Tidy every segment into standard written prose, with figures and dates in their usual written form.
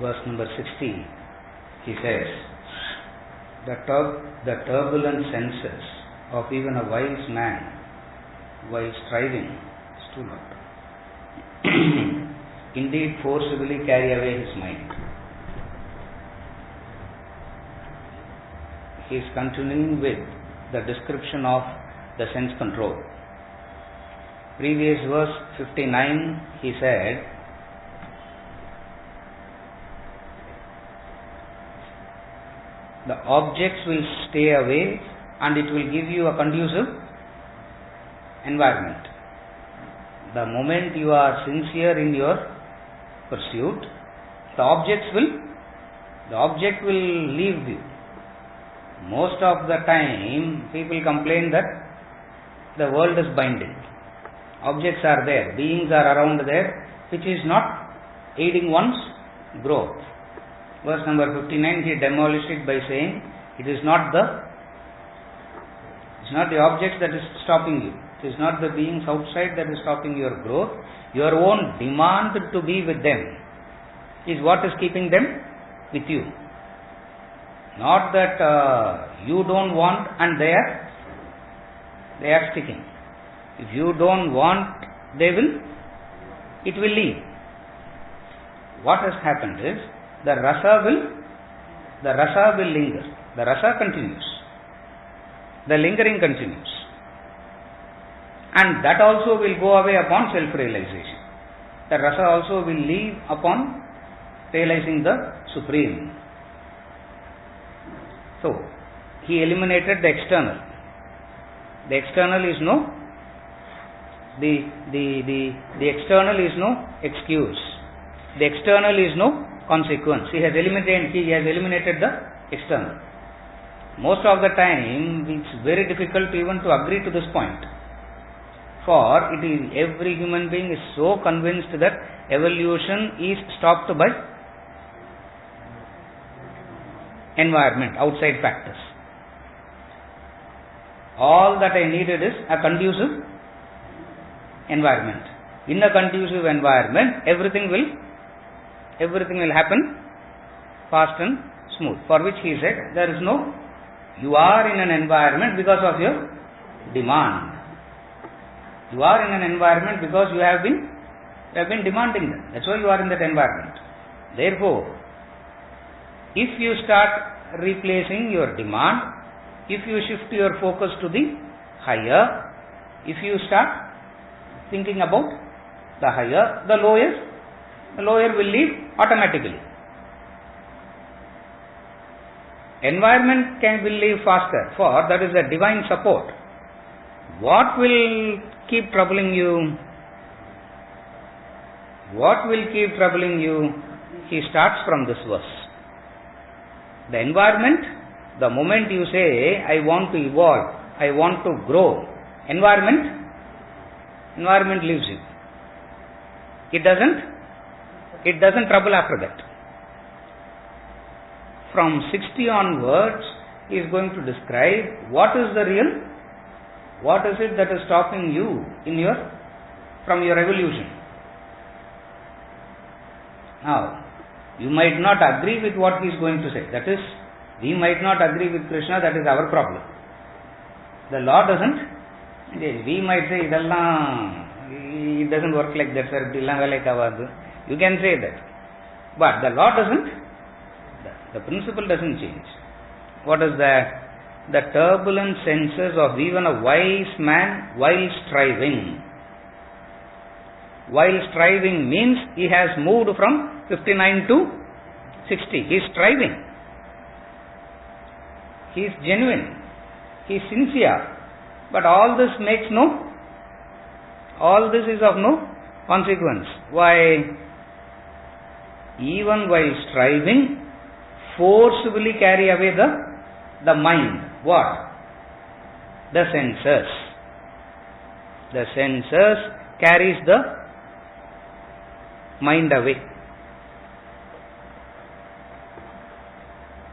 Verse number 60, he says, the turbulent senses of even a wise man, while striving, is too loud, indeed forcibly carry away his mind. He is continuing with the description of the sense control. Previous verse 59, he said, the objects will stay away and it will give you a conducive environment. The moment you are sincere in your pursuit, the objects will the object will leave you. Most of the time, people complain that the world is binding. Objects are there, beings are around there, which is not aiding one's growth. Verse number 59, he demolished it by saying, it is not the object that is stopping you. It is not the beings outside that is stopping your growth. Your own demand to be with them is what is keeping them with you. Not that you don't want and they are sticking. If you don't want, it will leave. What has happened is, the rasa will linger. The rasa continues. The lingering continues. And that also will go away upon self-realization. The rasa also will leave upon realizing the Supreme. So, he eliminated the external. The external is the external is no excuse. The external is no consequence. He has eliminated the external. Most of the time, it's very difficult even to agree to this point. For every human being is so convinced that evolution is stopped by environment, outside factors. All that I needed is a conducive environment. In a conducive environment, everything will happen fast and smooth. For which he said, there is no, you are in an environment because of your demand. You are in an environment because you have been demanding them. That's why you are in that environment. Therefore, if you start replacing your demand, if you shift your focus to the higher, if you start thinking about the higher, the lower will leave automatically. Environment will leave faster, for that is a divine support. What will keep troubling you? What will keep troubling you? He starts from this verse. The environment, the moment you say, I want to evolve, I want to grow, environment leaves you. It doesn't trouble after that. From 60 onwards, he is going to describe what is the real, what is it that is stopping you from your evolution. Now, you might not agree with what he is going to say. That is, we might not agree with Krishna, that is our problem. The law doesn't. We might say, it doesn't work like that, sir. You can say that. But the law doesn't. The principle doesn't change. What is that? The turbulent senses of even a wise man while striving. While striving means he has moved from 59 to 60. He is striving. He is genuine. He is sincere. But all this is of no consequence. Why? Even while striving, forcibly carry away the mind. What? The senses. The senses carries the mind away.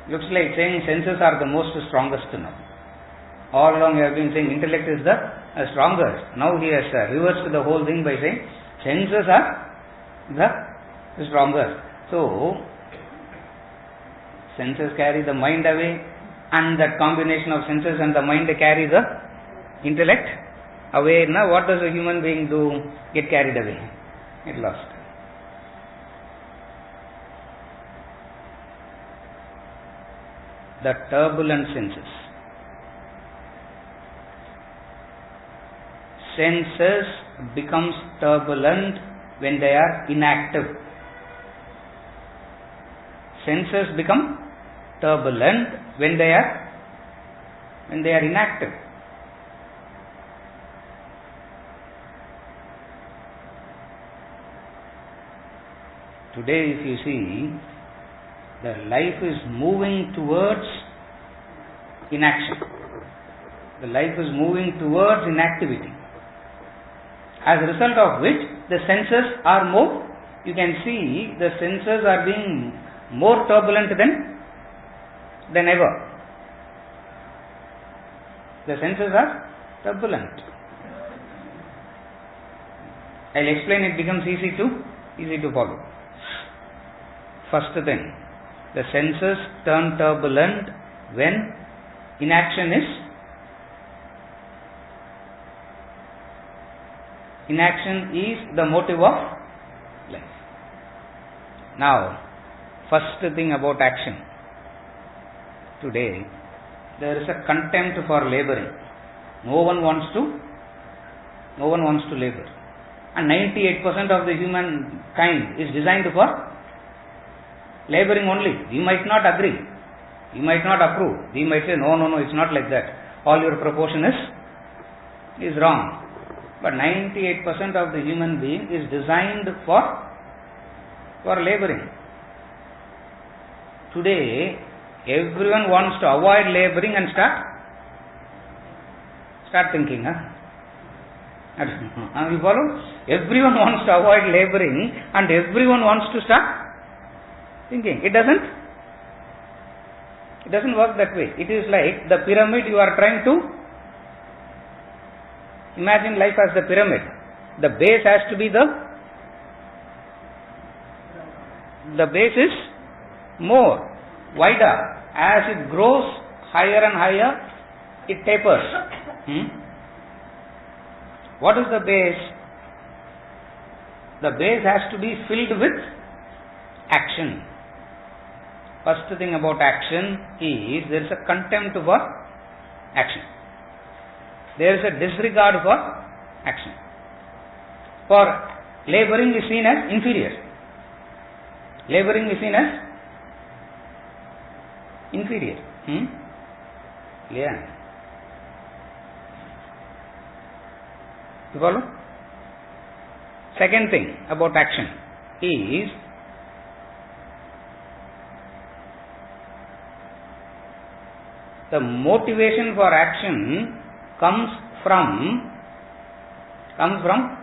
Looks like saying senses are the most strongest now. All along we have been saying intellect is the strongest. Now he has reversed the whole thing by saying senses are the strongest. So, senses carry the mind away, and that combination of senses and the mind carry the intellect away. Now, what does a human being do? Get carried away. Get lost. The turbulent senses. Senses becomes turbulent when they are inactive. Senses become turbulent when they are inactive. Today, if you see, The life is moving towards inaction. The life is moving towards inactivity. As a result of which, the senses are more, you can see the senses are being more turbulent than ever. The senses are turbulent. I'll explain, it becomes easy to follow. First thing, the senses turn turbulent when inaction is the motive of life. Now, first thing about action. Today, there is a contempt for laboring. No one wants to labor. And 98% of the humankind is designed for laboring only. We might not agree. We might not approve. We might say, no, it's not like that. All your proportion is wrong. But 98% of the human being is designed for laboring. Today, everyone wants to avoid laboring and start thinking. You follow? Everyone wants to avoid laboring and everyone wants to start thinking. It doesn't work that way. It is like the pyramid. You are trying to imagine life as the pyramid. The base has to be the base is more wider. As it grows higher and higher, it tapers. What is the base? The base has to be filled with action. First thing about action is there is a contempt for action. There is a disregard for action. For laboring is seen as inferior. Laboring is seen as inferior. Yeah. You follow? Second thing about action is the motivation for action comes from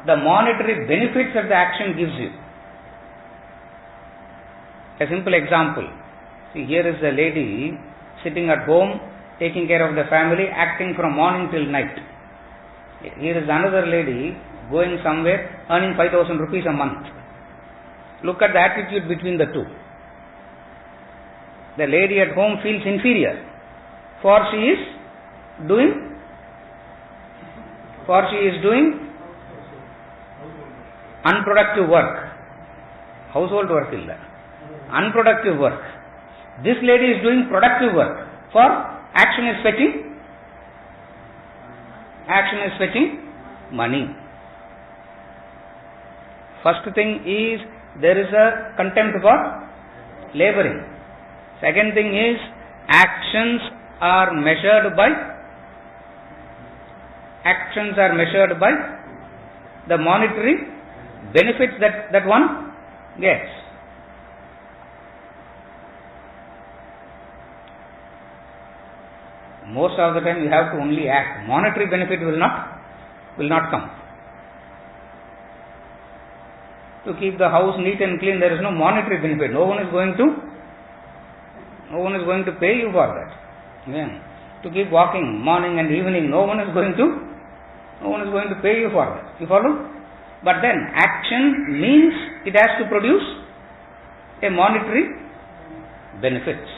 the monetary benefits that the action gives you. A simple example. See, here is a lady sitting at home, taking care of the family, acting from morning till night. Here is another lady going somewhere, earning 5,000 rupees a month. Look at the attitude between the two. The lady at home feels inferior, for she is doing unproductive work. Household work illa. Unproductive work. This lady is doing productive work. For action is fetching money. First thing is there is a contempt for laboring. Second thing is actions are measured by the monetary benefits that one gets. Most of the time you have to only act. Monetary benefit will not come. To keep the house neat and clean, there is no monetary benefit. No one is going to pay you for that. Yeah. To keep walking morning and evening, no one is going to pay you for that. You follow? But then action means it has to produce a monetary benefits.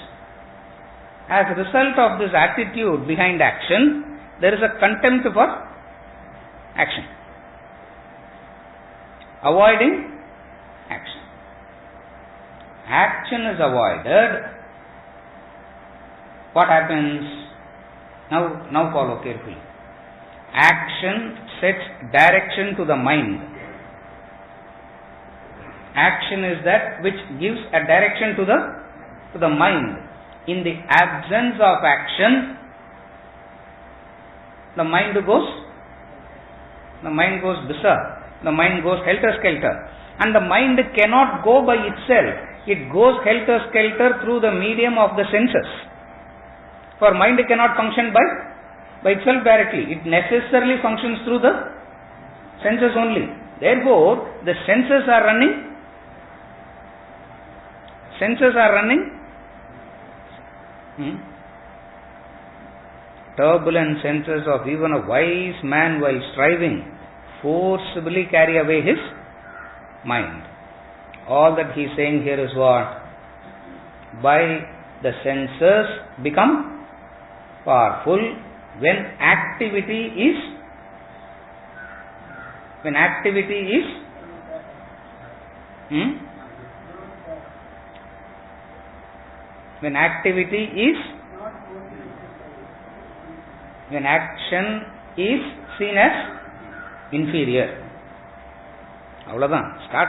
As a result of this attitude behind action, there is a contempt for action. Avoiding action. Action is avoided. What happens? Now follow carefully. Action sets direction to the mind. Action is that which gives a direction to the mind. In the absence of action, the mind goes berserk. The mind goes helter-skelter. And the mind cannot go by itself. it goes helter-skelter through the medium of the senses. For mind cannot function by itself directly. It necessarily functions through the senses only. Therefore, the senses are running. Turbulent senses of even a wise man, while striving, forcibly carry away his mind. All that he is saying here is what? By the senses become powerful when activity is when action is seen as inferior.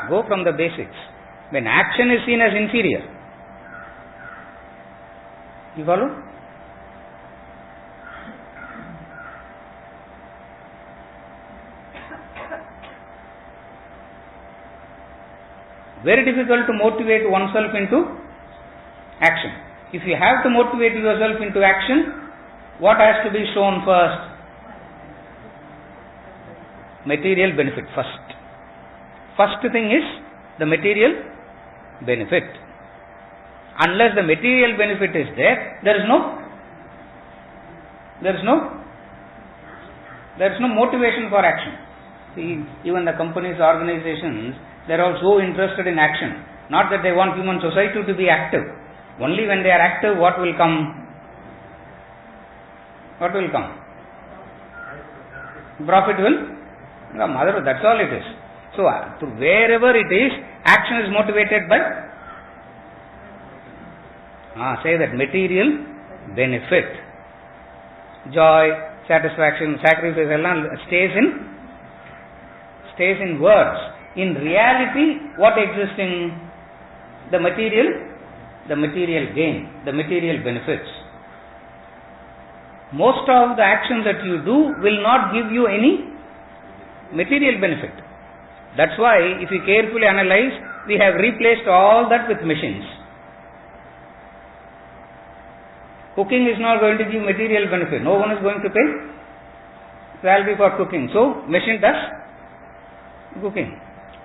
Go from the basics. When action is seen as inferior. You follow? Very difficult to motivate oneself into action. If you have to motivate yourself into action, what has to be shown first? Material benefit first. First thing is the material benefit. Unless the material benefit is there, there is no motivation for action. See, even the companies, organizations, they are all so interested in action. Not that they want human society to be active. Only when they are active, what will come? Profit will come. That's all it is. So, wherever it is, action is motivated by say that material benefit. Joy, satisfaction, sacrifice, stays in words. In reality, what exists in the material gain, the material benefits. Most of the actions that you do will not give you any material benefit. That's why, if you carefully analyze, we have replaced all that with machines. Cooking is not going to give material benefit. No one is going to pay salary for cooking. So, machine does cooking.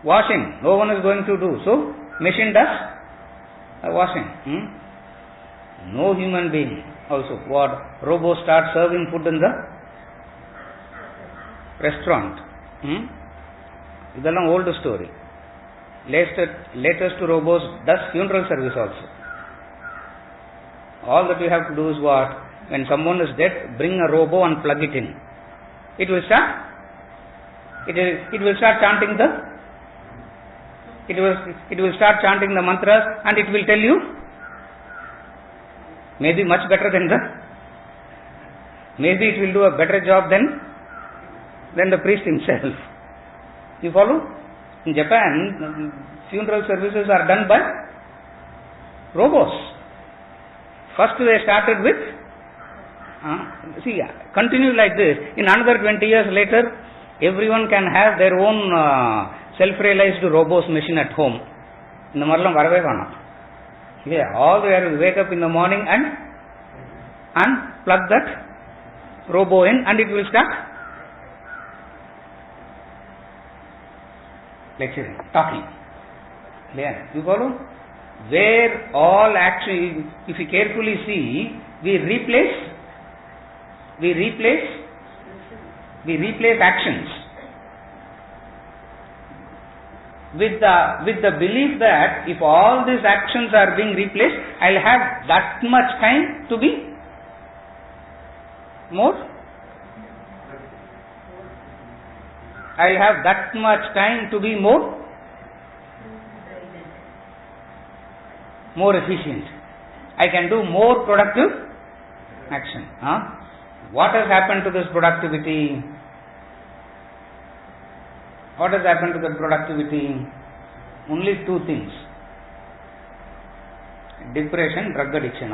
Washing, no one is going to do. So, machine does washing. No human being also. What? Robots start serving food in the restaurant. Idallam old story. Latest robots does funeral service also. All that you have to do is what? When someone is dead, bring a robo and plug it in. It will start chanting the mantras, and it will tell you maybe much better than maybe it will do a better job than the priest himself. You follow? In Japan, funeral services are done by robots. First they started with continue like this. In another 20 years later, everyone can have their own self-realized robots machine at home. In the Marlam Varave Vana. All they have to wake up in the morning and plug that robo in, and it will start lecturing, talking. You follow? Where all action, if you carefully see, we replace actions with the belief that if all these actions are being replaced, I'll have that much time to be more. I'll have that much time to be more efficient. I can do more productive action. What has happened to this productivity? What has happened to the productivity? Only two things. Depression, drug addiction.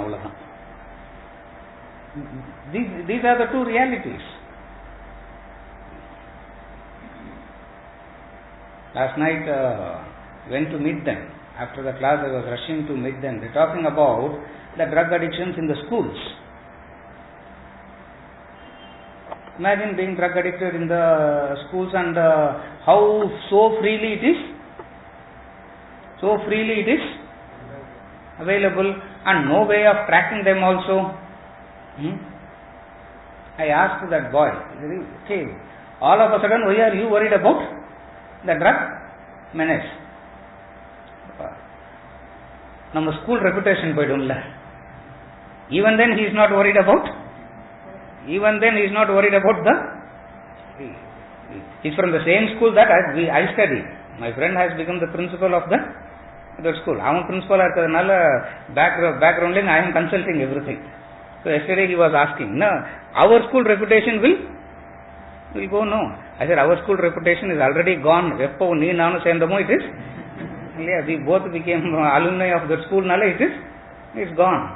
These are the two realities. Last night went to meet them. After the class, I was rushing to meet them. They're talking about the drug addictions in the schools. Imagine being drug addicted in the schools and how so freely it is. So freely it is available and no way of tracking them also. I asked that boy, okay, all of a sudden, why are you worried about the drug menace? Nama school reputation poidumla. Even then he is not worried about. Even then he is not worried about the. He is from the same school that I studied. My friend has become the principal of that school. I am principal background I am consulting everything. So yesterday he was asking, no, our school reputation will go no. I said our school reputation is already gone. It is. Yeah, we both became alumni of the school. It's gone.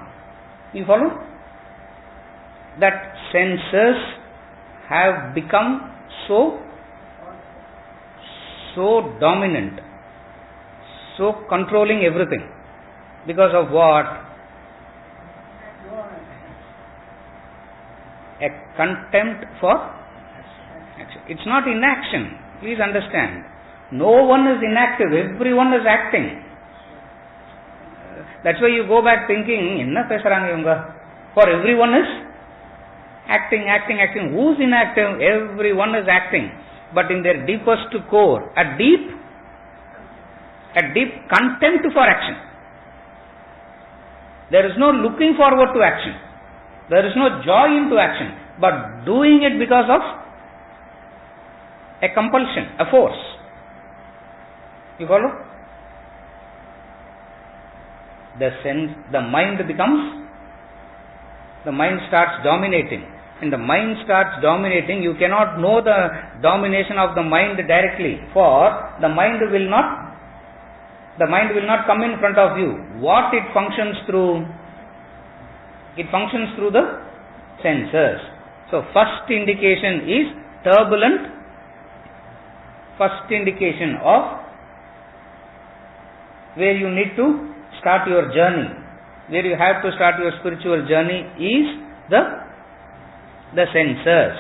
You follow? That senses have become so dominant, so controlling everything. Because of what? A contempt for action. It's not inaction. Please understand. No one is inactive. Everyone is acting. That's why you go back thinking, enna pesaranga ivanga? For everyone is acting. Who's inactive? Everyone is acting. But in their deepest core, a deep contempt for action. There is no looking forward to action. There is no joy into action. But doing it because of a compulsion, a force. You follow? The mind starts dominating. And the mind starts dominating, you cannot know the domination of the mind directly. For the mind will not come in front of you. What it functions through? It functions through the senses. So first indication is turbulent. First indication of where you need to start your journey, where you have to start your spiritual journey is the senses.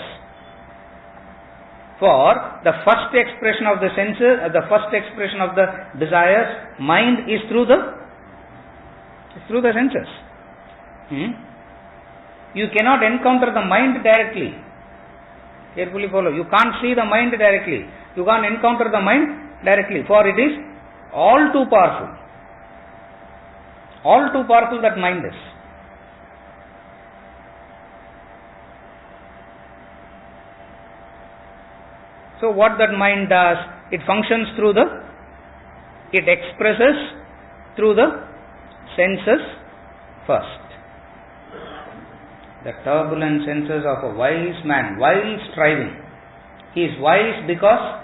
For the first expression of the senses, the first expression of the desires, mind is through the senses. You cannot encounter the mind directly. Carefully follow. You can't see the mind directly. You can't encounter the mind directly, for it is all too powerful. All too powerful that mind is. So what that mind does, it functions it expresses through the senses first. The turbulent senses of a wise man, while striving. He is wise because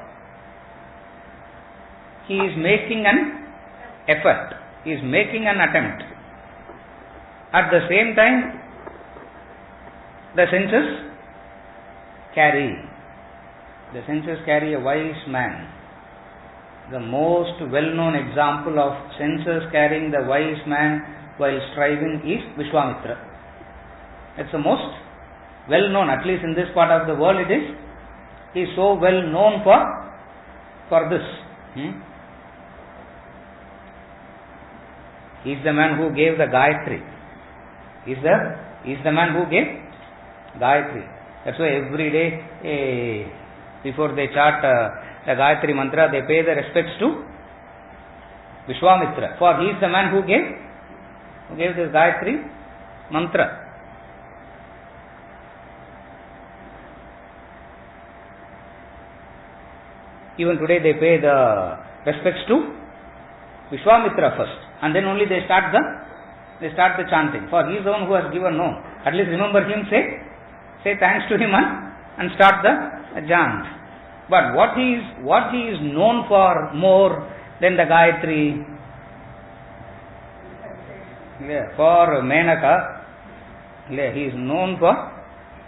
he is making an effort. He is making an attempt. At the same time, the senses carry a wise man. The most well-known example of senses carrying the wise man while striving is Vishwamitra. It's the most well-known, at least in this part of the world it is. He is so well known for this. He is the man who gave the Gayatri. He is the man who gave Gayatri. That's why every day before they chant the Gayatri mantra, they pay the respects to Vishwamitra. For he is the man who gave this Gayatri mantra. Even today they pay the respects to Vishwamitra first, and then only they start the chanting. For he is the one who has given no. At least remember him, say thanks to him and start the chant. But what he is known for more than the Gayatri? For Menaka. He is known for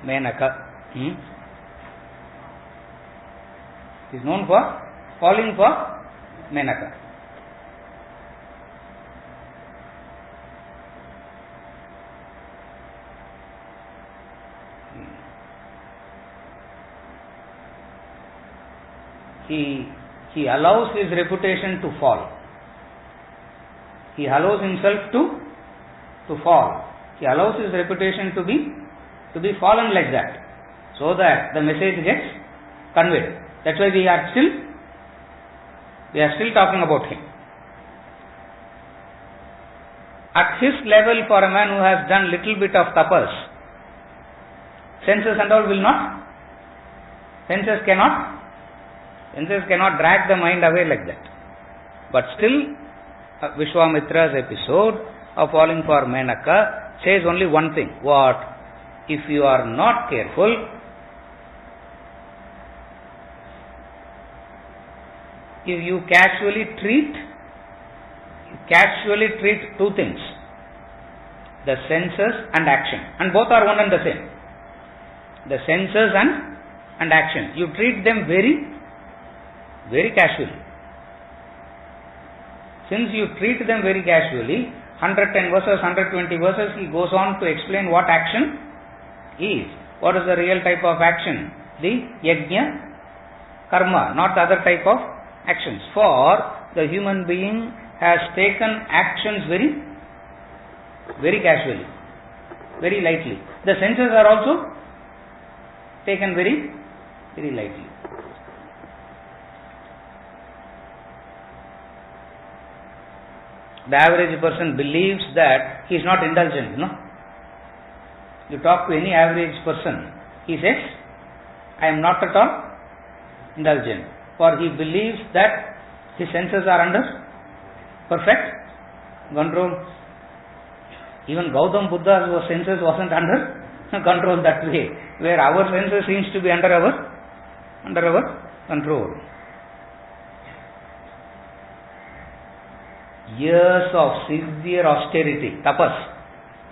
Menaka. He is known for calling for Menaka. he allows his reputation to fall. He allows himself to fall. He allows his reputation to be fallen like that, so that the message gets conveyed. That's why we are still talking about him. At his level, for a man who has done little bit of tapas, senses and all will not. Senses cannot drag the mind away like that. But still, Vishwamitra's episode of falling for Menaka says only one thing. What? If you are not careful, if you casually treat two things, the senses and action, and both are one and the same. The senses and action, you treat them very, very casually. Since you treat them very casually, 110 verses, 120 verses, he goes on to explain what action is. What is the real type of action? The yajna, karma, not the other type of actions. For the human being has taken actions very, very casually, very lightly. The senses are also taken very, very lightly. The average person believes that he is not indulgent, no? You talk to any average person, he says, I am not at all indulgent. For he believes that his senses are under perfect control. Even Gautam Buddha's senses wasn't under control that way, where our senses seems to be under our control. Years of severe austerity, tapas,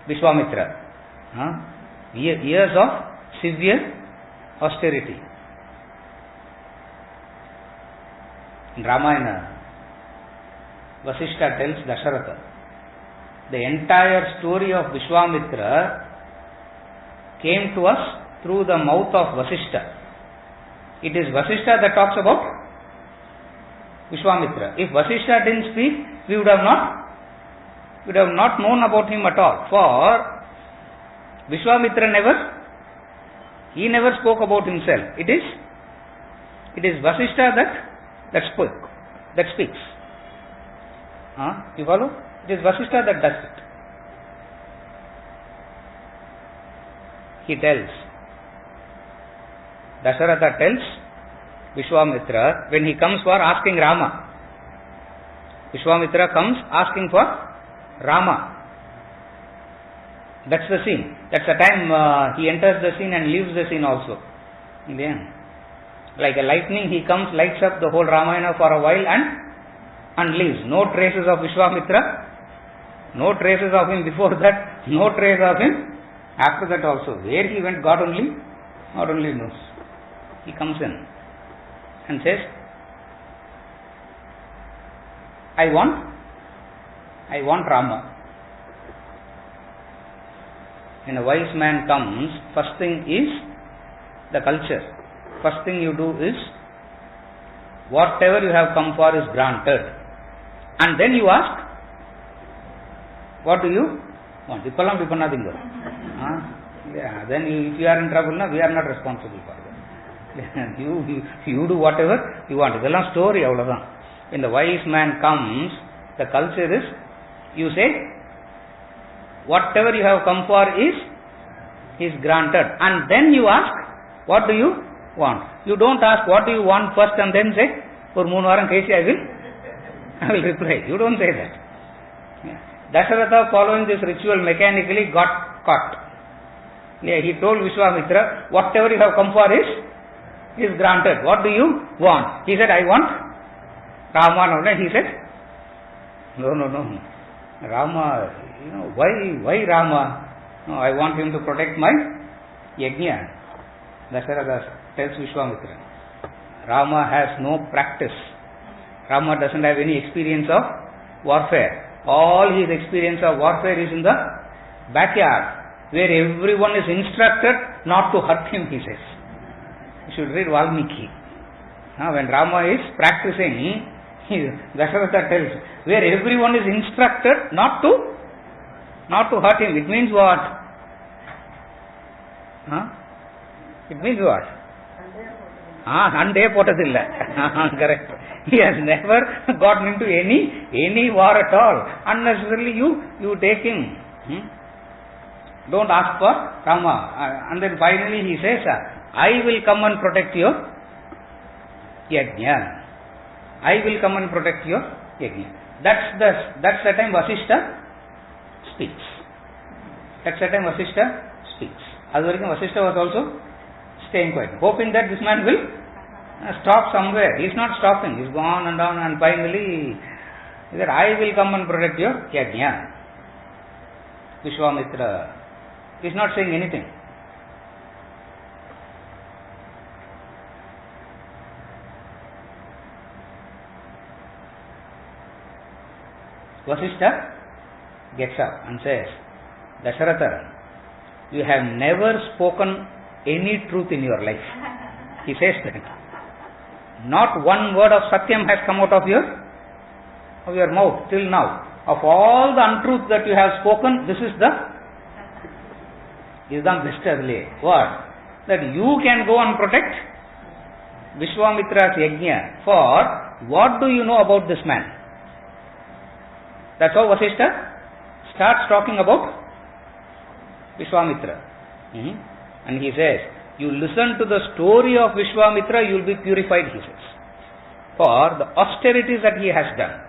Vishwamitra. Years of severe austerity. In Ramayana, Vasishtha tells Dasharatha, the entire story of Vishwamitra came to us through the mouth of Vasishtha. It is Vasishtha that talks about Vishwamitra. If Vasishtha didn't speak, we would have not known about him at all. For Vishwamitra never spoke about himself. It is Vasishtha that speaks. You follow? It is Vasishtha that does it. He tells, Dasharatha tells Vishwamitra when he comes for asking Rama. Vishwamitra comes asking for Rama. That's the scene. That's the time he enters the scene and leaves the scene also. In the end. Like a lightning, he comes, lights up the whole Ramayana for a while and leaves. No traces of Vishwamitra. No traces of him before that. No trace of him after that also. Where he went, God only knows. He comes in and says, I want Rama. When a wise man comes, first thing is the culture. First thing you do is, whatever you have come for is granted. And then you ask, what do you want? Then if you are in trouble, we are not responsible for that. You do whatever you want. It's a story. When the wise man comes, the culture is, you say, whatever you have come for is granted. And then you ask, what do you want? You don't ask, what do you want first and then say, for 3 varam kesi I will reply. You don't say that. Dasharatha, following this ritual mechanically, got caught. He told Vishwamitra, whatever you have come for is granted. What do you want? He said, I want Rama. He said, no. Rama, why Rama? No, I want him to protect my yajna. Dasharatha tells Vishwamitra, Rama has no practice. Rama doesn't have any experience of warfare. All his experience of warfare is in the backyard, where everyone is instructed not to hurt him, he says. You should read Valmiki. When Rama is practicing, Dasharatha tells, where everyone is instructed not to hurt him. It means what? It means what? Ande potadilla. Correct. He has never gotten into any war at all. Unnecessarily you take him. Don't ask for Rama. And then finally he says, I will come and protect your yajna. I will come and protect your yajna. That's the time Vasishtha speaks. That's the time Vasishtha speaks. Otherwise Vasishtha was also staying quiet, hoping that this man will stop somewhere. He is not stopping. He is gone and on, and finally he said, I will come and protect your yajna. Vishwamitra is not saying anything. Vasishtha gets up and says, Dasharatha, you have never spoken any truth in your life. He says that. Not one word of Satyam has come out of your mouth till now. Of all the untruths that you have spoken, this is the best early. What? That you can go and protect Vishwamitra's yajna. For what do you know about this man? That's how Vasishtha starts talking about Vishwamitra. And he says, you listen to the story of Vishwamitra, you will be purified, he says. For the austerities that he has done,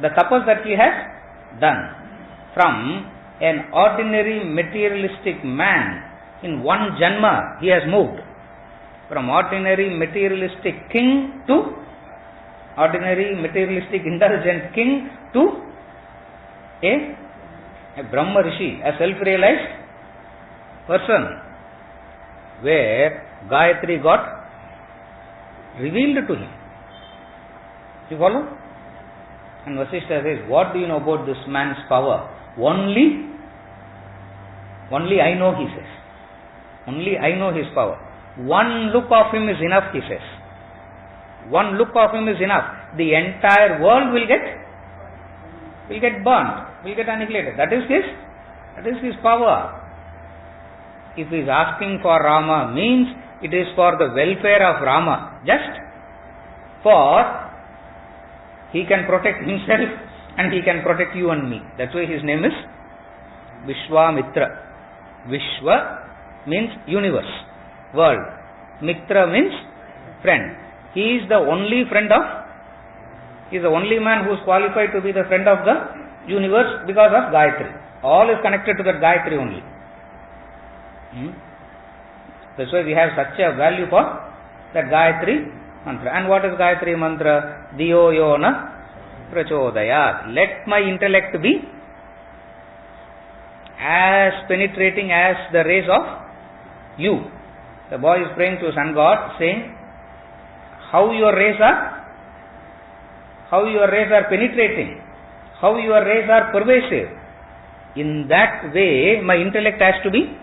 the tapas that he has done, from an ordinary materialistic man, in one janma he has moved. From ordinary materialistic king to ordinary materialistic indulgent king to a Brahma Rishi, a self-realized person, where Gayatri got revealed to him. You follow? And Vasishtha says, what do you know about this man's power? Only I know, he says. Only I know his power. One look of him is enough, he says. One look of him is enough. The entire world will get burnt, will get annihilated. That is his power. If he is asking for Rama, means it is for the welfare of Rama. Just for he can protect himself and he can protect you and me. That's why his name is Vishwamitra. Vishwa means universe, world. Mitra means friend. He is the only he is the only man who is qualified to be the friend of the universe because of Gayatri. All is connected to that Gayatri only. That's why we have such a value for that Gayatri mantra. And what is Gayatri mantra? Diyo yona prachodayat. Let my intellect be as penetrating as the rays of you. The boy is praying to sun god, saying, how your rays are penetrating, how your rays are pervasive. In that way, my intellect has to be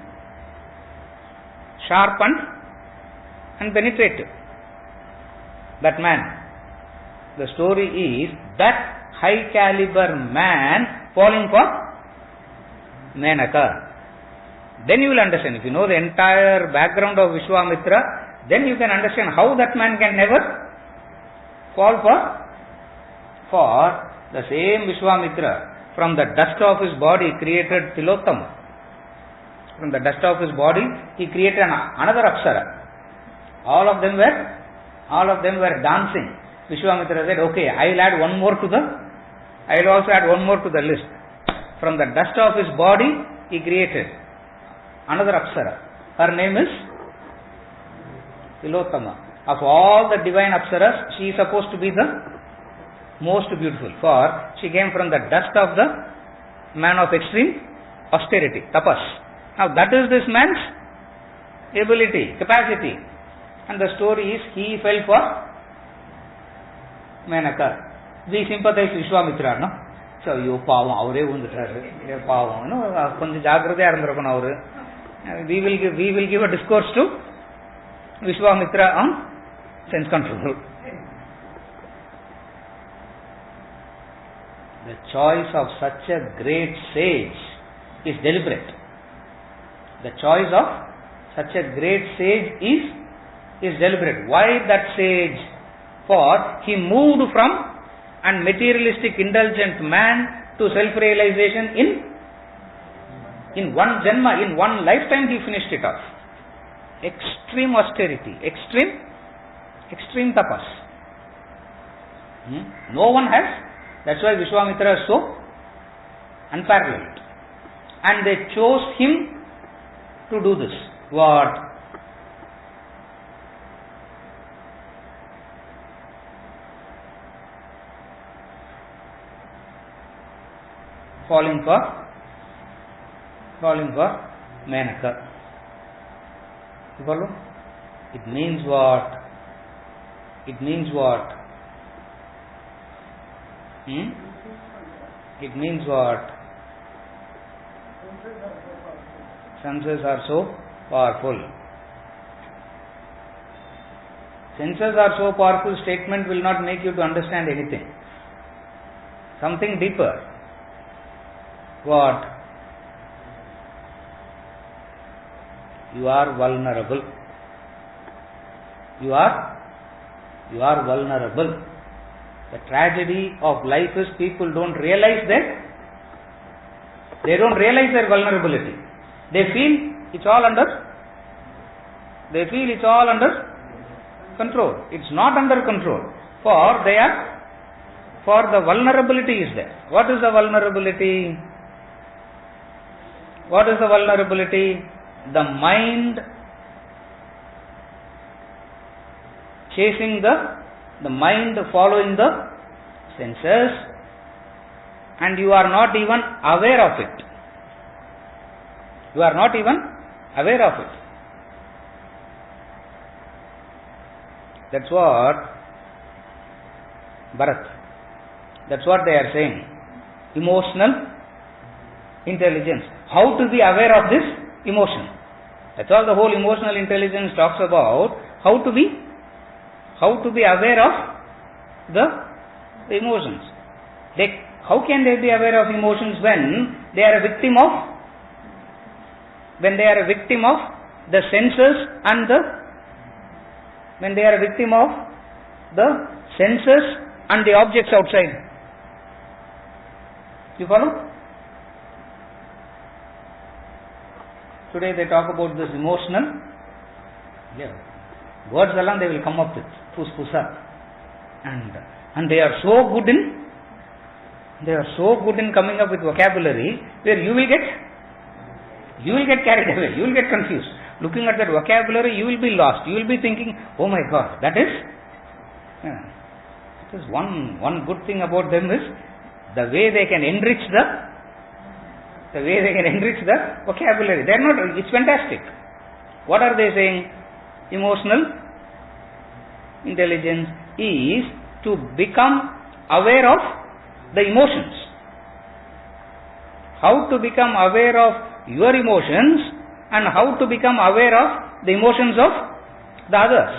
sharp and penetrative. That man. The story is that high caliber man falling for Menaka. Then you will understand. If you know the entire background of Vishwamitra, then you can understand how that man can never fall for the same Vishwamitra. From the dust of his body created Tilottama. From the dust of his body he created another Apsara. All of them were dancing. Vishwamitra said, okay, I will add one more to I will also add one more to the list. From the dust of his body he created another Apsara. Her name is Tilottama. Of all the divine Apsaras, she is supposed to be the most beautiful, for she came from the dust of the man of extreme austerity, tapas. Now that is this man's ability, capacity. And the story is he fell for Menaka. We sympathize Vishwamitra, no? So, you pavam, avare undutaru, pavam, no? Konja jagrata irundirukonu avaru. We will give a discourse to Vishwamitra on sense control. The choice of such a great sage is deliberate. The choice of such a great sage is deliberate. Why that sage? For he moved from an materialistic indulgent man to self-realization in one janma, in one lifetime he finished it off. Extreme austerity, extreme tapas. No one has. That's why Vishwamitra is so unparalleled. And they chose him to do this. What? Falling for Menaka. You follow? It means what? It means what? It means what? Senses are so powerful. Senses are so powerful statement will not make you to understand anything. Something deeper. What? You are vulnerable. You are vulnerable. The tragedy of life is people don't realize that. They don't realize their vulnerability. They feel it's all under control. It's not under control. For the vulnerability is there. What is the vulnerability? What is the vulnerability? The mind chasing the mind following the senses, and you are not even aware of it. You are not even aware of it. That's what Bharat. That's what they are saying. Emotional intelligence. How to be aware of this emotion. That's all the whole emotional intelligence talks about. How to be aware of the emotions. How can they be aware of emotions when they are a victim of the senses and the objects outside? You follow? Today they talk about this emotional. Words alone they will come up with. Pusa. And they are so good in coming up with vocabulary where you will get carried away, you will get confused. Looking at that vocabulary, you will be lost. You will be thinking, oh my God, that is one good thing about them is the way they can enrich the vocabulary. They are not. It's fantastic. What are they saying? Emotional intelligence is to become aware of the emotions. How to become aware of your emotions and how to become aware of the emotions of the others,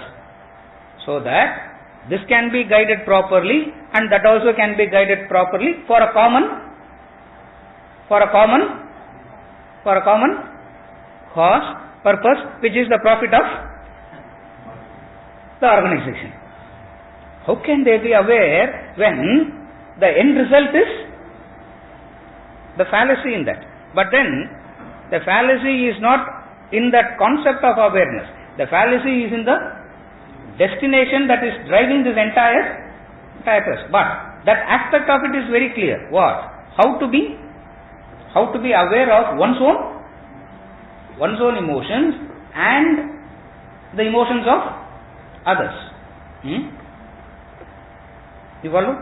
so that this can be guided properly and that also can be guided properly for a common cause, purpose, which is the profit of the organization. How can they be aware when the end result is the fallacy in that? But then the fallacy is not in that concept of awareness. The fallacy is in the destination that is driving this entire process. But that aspect of it is very clear. What? How to be aware of one's own emotions and the emotions of others. You follow?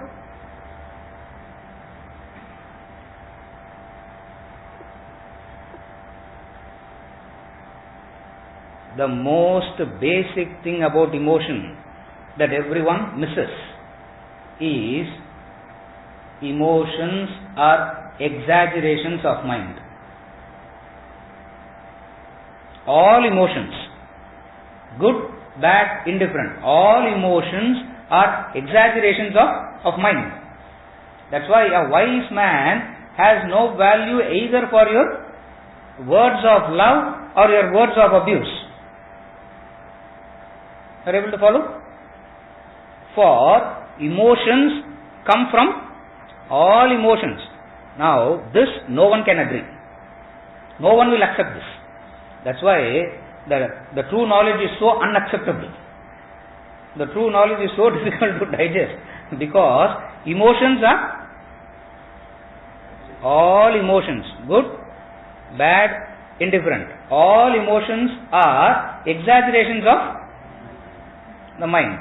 The most basic thing about emotion that everyone misses is emotions are exaggerations of mind. All emotions, good, bad, indifferent, all emotions are exaggerations of mind. That's why a wise man has no value either for your words of love or your words of abuse. Are you able to follow? For emotions come from all emotions. Now, this no one can agree. No one will accept this. That's why the true knowledge is so unacceptable. The true knowledge is so difficult to digest because emotions are all emotions, good, bad, indifferent. All emotions are exaggerations of the mind.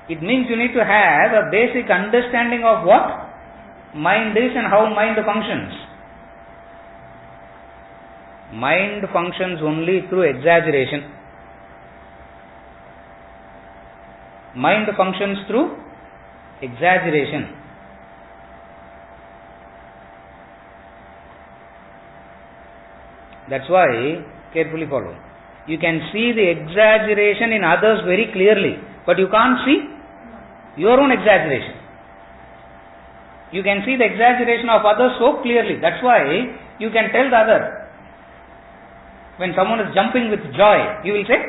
It means you need to have a basic understanding of what mind is and how mind functions. Mind functions only through exaggeration. Mind functions through exaggeration. That's why, carefully follow. You can see the exaggeration in others very clearly, but you can't see your own exaggeration. You can see the exaggeration of others so clearly. That's why you can tell the other. When someone is jumping with joy, you will say,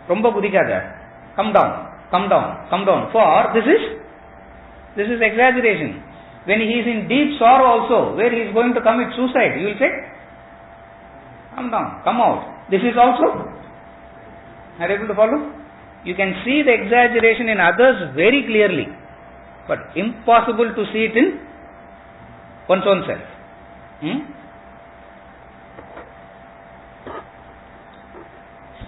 Romba kudikada. Come down, come down, come down. For this is exaggeration. When he is in deep sorrow also, where he is going to commit suicide, you will say, come down, come out. This is also, are you able to follow? You can see the exaggeration in others very clearly, but impossible to see it in one's own self.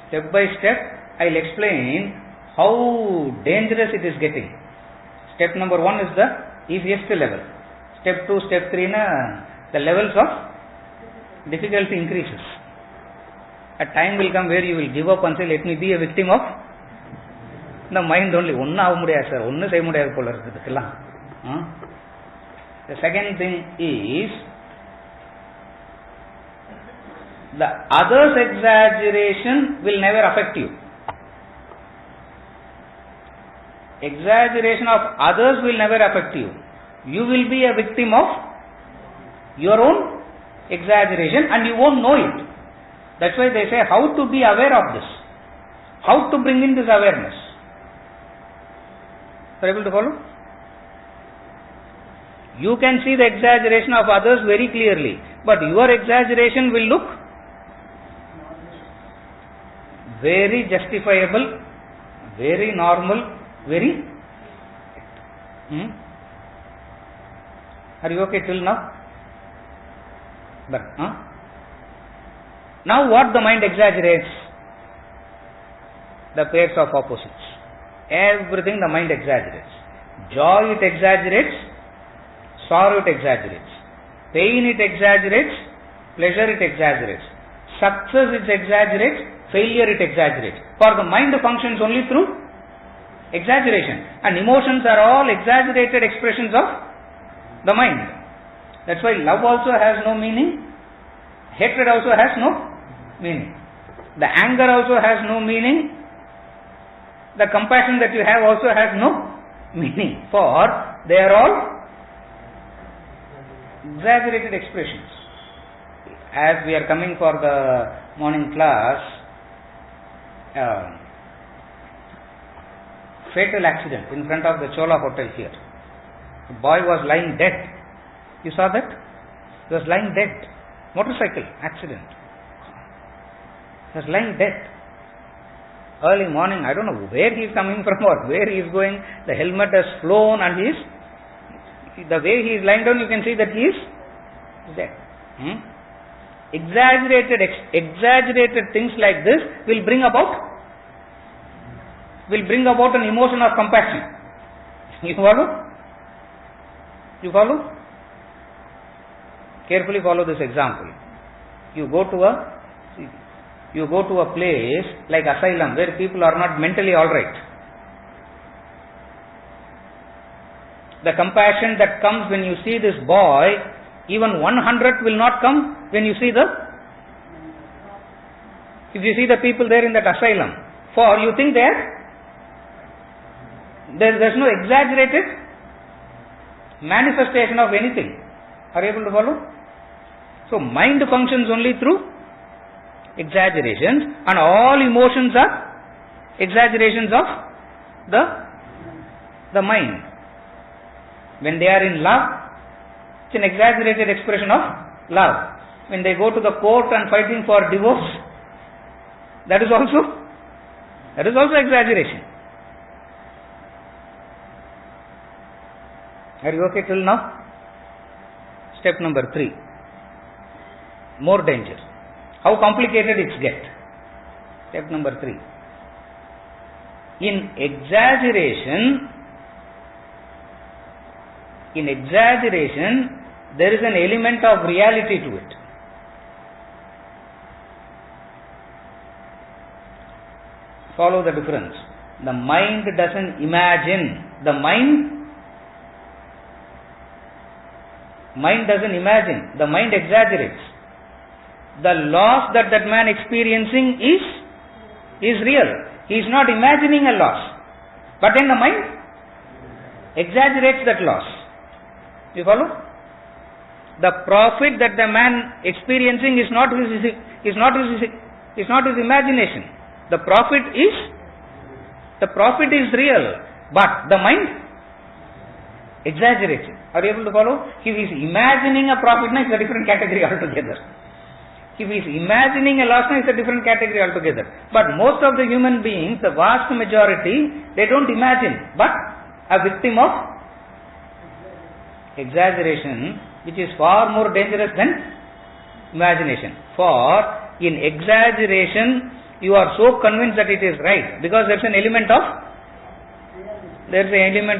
Step by step, I will explain how dangerous it is getting. Step number 1 is the easiest level. Step 2, step 3, the levels of difficulty increases. A time will come where you will give up and say, let me be a victim of the mind only. The second thing is, the other's exaggeration will never affect you. Exaggeration of others will never affect you. You will be a victim of your own exaggeration and you won't know it. That's why they say how to be aware of this. How to bring in this awareness. Are you able to follow? You can see the exaggeration of others very clearly, but your exaggeration will look very justifiable, very normal, very. Are you okay till now? But now what the mind exaggerates? The pairs of opposites. Everything the mind exaggerates. Joy it exaggerates, sorrow it exaggerates, pain it exaggerates, pleasure it exaggerates, success it exaggerates, failure it exaggerates. For the mind functions only through exaggeration, and emotions are all exaggerated expressions of the mind. That's why love also has no meaning, hatred also has no meaning, the anger also has no meaning, the compassion that you have also has no meaning, for they are all exaggerated expressions. As we are coming for the morning class, fatal accident in front of the Chola Hotel here. The boy was lying dead. You saw that? He was lying dead. Motorcycle accident. He was lying dead. Early morning, I don't know where he is coming from or where he is going. The helmet has flown and the way he is lying down, you can see that he is dead. Exaggerated things like this will bring about an emotion of compassion. You follow? You follow? Carefully follow this example. You go to a place like asylum where people are not mentally alright. The compassion that comes when you see this boy, even 100 will not come when you see if you see the people there in that asylum. For you think there's no exaggerated manifestation of anything. Are you able to follow? So mind functions only through exaggerations, and all emotions are exaggerations of the mind. When they are in love, it's an exaggerated expression of love. When they go to the court and fighting for divorce, that is also exaggeration. Are you okay till now? Step number 3. More danger. How complicated it gets. Step number 3. In exaggeration, there is an element of reality to it. Follow the difference. The mind doesn't imagine. The mind doesn't imagine. The mind exaggerates. The loss that man experiencing is real. He is not imagining a loss. But then the mind exaggerates that loss. You follow? The profit that the man experiencing is not his imagination. The profit is real, but the mind exaggerates it. Are you able to follow? If he is imagining a profit, it's a different category altogether. If he is imagining a loss, it's a different category altogether. But most of the human beings, the vast majority, they don't imagine, but a victim of exaggeration, which is far more dangerous than imagination. For in exaggeration, you are so convinced that it is right, because there is an element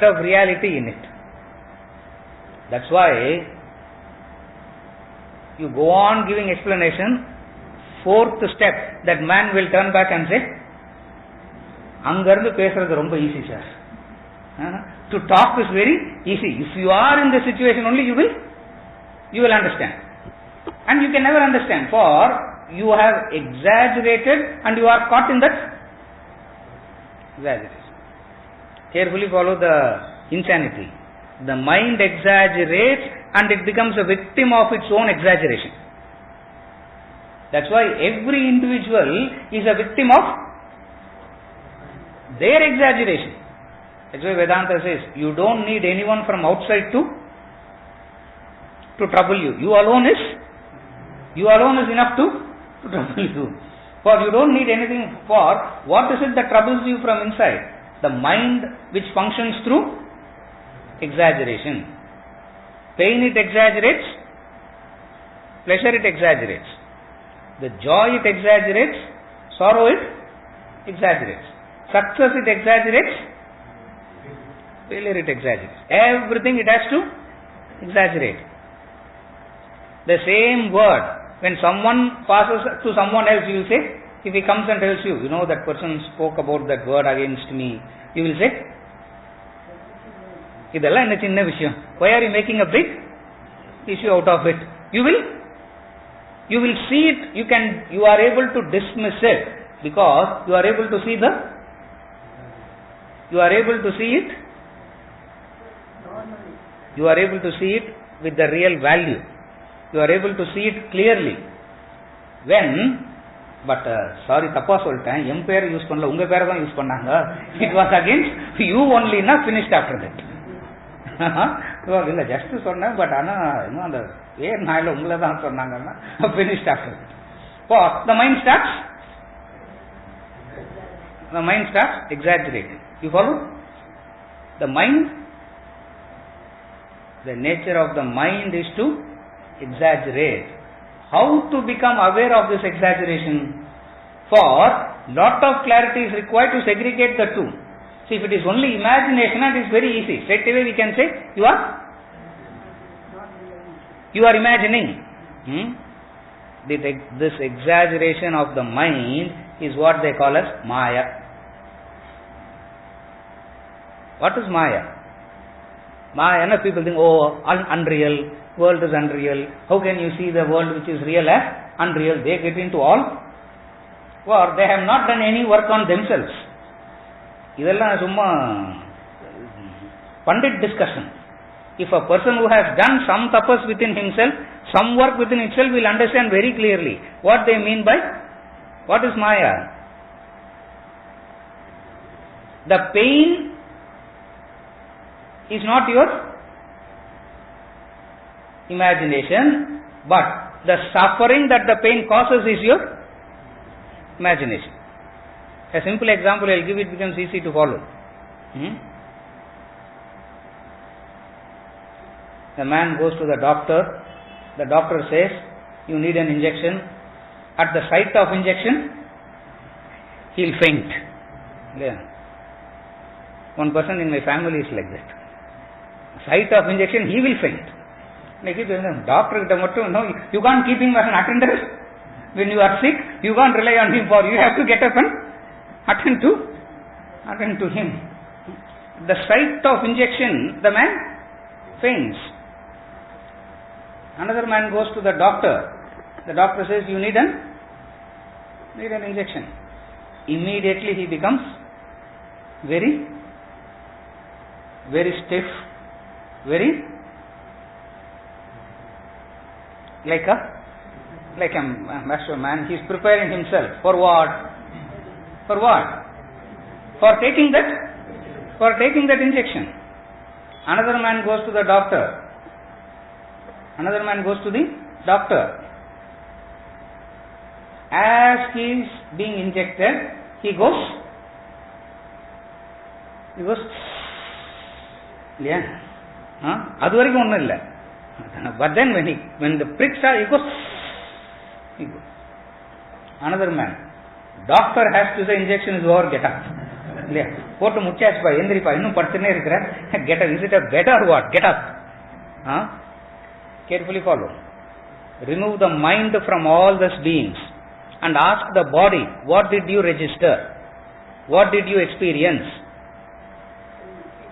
of reality in it. That's why you go on giving explanation. 4th step, that man will turn back and say, Angardu pesradhu romba easy, sir. To talk is very easy. If you are in the situation only, you will understand. And you can never understand, for you have exaggerated and you are caught in that exaggeration. Carefully follow the insanity. The mind exaggerates and it becomes a victim of its own exaggeration. That's why every individual is a victim of their exaggeration. That's why Vedanta says, you don't need anyone from outside to trouble you. You alone is enough to trouble you. For you don't need anything. For what is it that troubles you from inside? The mind which functions through exaggeration. Pain it exaggerates, pleasure it exaggerates. The joy it exaggerates, sorrow it exaggerates. Success it exaggerates, failure it exaggerates. Everything it has to exaggerate. The same word, when someone passes to someone else, you will say, if he comes and tells you, that person spoke about that word against me, you will say, idella enna chinna vishayam. Why are you making a big issue out of it? You will see it, you are able to dismiss it, because you are able to see it with the real value. You are able to see it clearly. Sorry, தப்பா சொல்லிட்டேன், என் பேரை use பண்ணல, உங்க பேரை தான் use பண்ணாங்க. It was against you only, finished after that. இல்ல just சொன்னேன், பட் ஆனா இன்னும் அந்த பேர் நான் இல்ல உங்களை தான் சொன்னாங்கன்னா finished after that. The mind starts exaggerating. You follow? The nature of the mind is to exaggerate. How to become aware of this exaggeration? For lot of clarity is required to segregate the two. See, if it is only imagination, it is very easy. Straight away we can say, you are imagining. This exaggeration of the mind is what they call as Maya. What is Maya? Maya, people think, unreal, world is unreal. How can you see the world which is real as unreal? They get into all, or they have not done any work on themselves. இதெல்லாம் சும்மா Pandit discussion. If a person who has done some tapas within himself, some work within itself, will understand very clearly what they mean by what is Maya. The pain is not your imagination, but the suffering that the pain causes is your imagination. A simple example I will give, it becomes easy to follow. The man goes to the doctor says, you need an injection. At the sight of injection, he will faint. Yeah. One person in my family is like that. Sight of injection, he will faint. Doctor, no, you can't keep him as an attendant. When you are sick, you can't rely on him you have to get up and attend to him. The sight of injection, the man faints. Another man goes to the doctor. The doctor says, you need an injection. Immediately he becomes very, very stiff, very like a master man. He is preparing himself for what? For taking that injection. Another man goes to the doctor. As he is being injected, he goes. Yeah. But then when the pricks are, he goes. Another man. Doctor has to say injection is over, get up. Get up. Is it a bed or what? Get up. Carefully follow. Remove the mind from all these beings and ask the body, what did you register? What did you experience?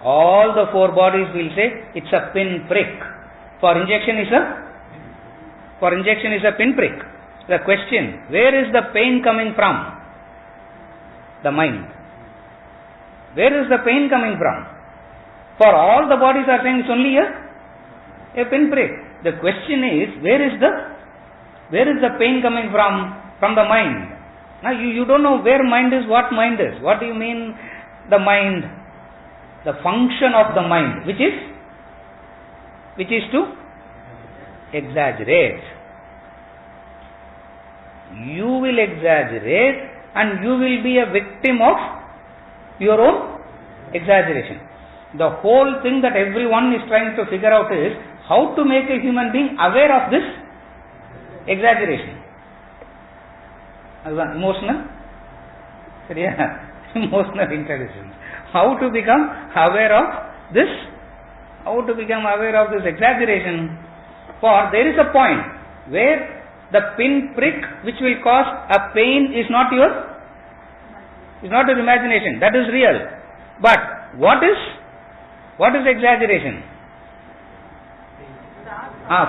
All the four bodies will say, it's a pin prick. For injection is a pin prick. The question, where is the pain coming from? The mind. Where is the pain coming from? For all the bodies are saying it's only a pin prick. The question is, where is the pain coming from? From the mind. Now you don't know where mind is, what mind is. What do you mean the mind? The function of the mind, which is to exaggerate. You will exaggerate and you will be a victim of your own exaggeration. The whole thing that everyone is trying to figure out is how to make a human being aware of this exaggeration. Emotional intelligence. How to become aware of this? How to become aware of this exaggeration? For there is a point where the pin prick which will cause a pain is not your imagination. That is real. But what is exaggeration?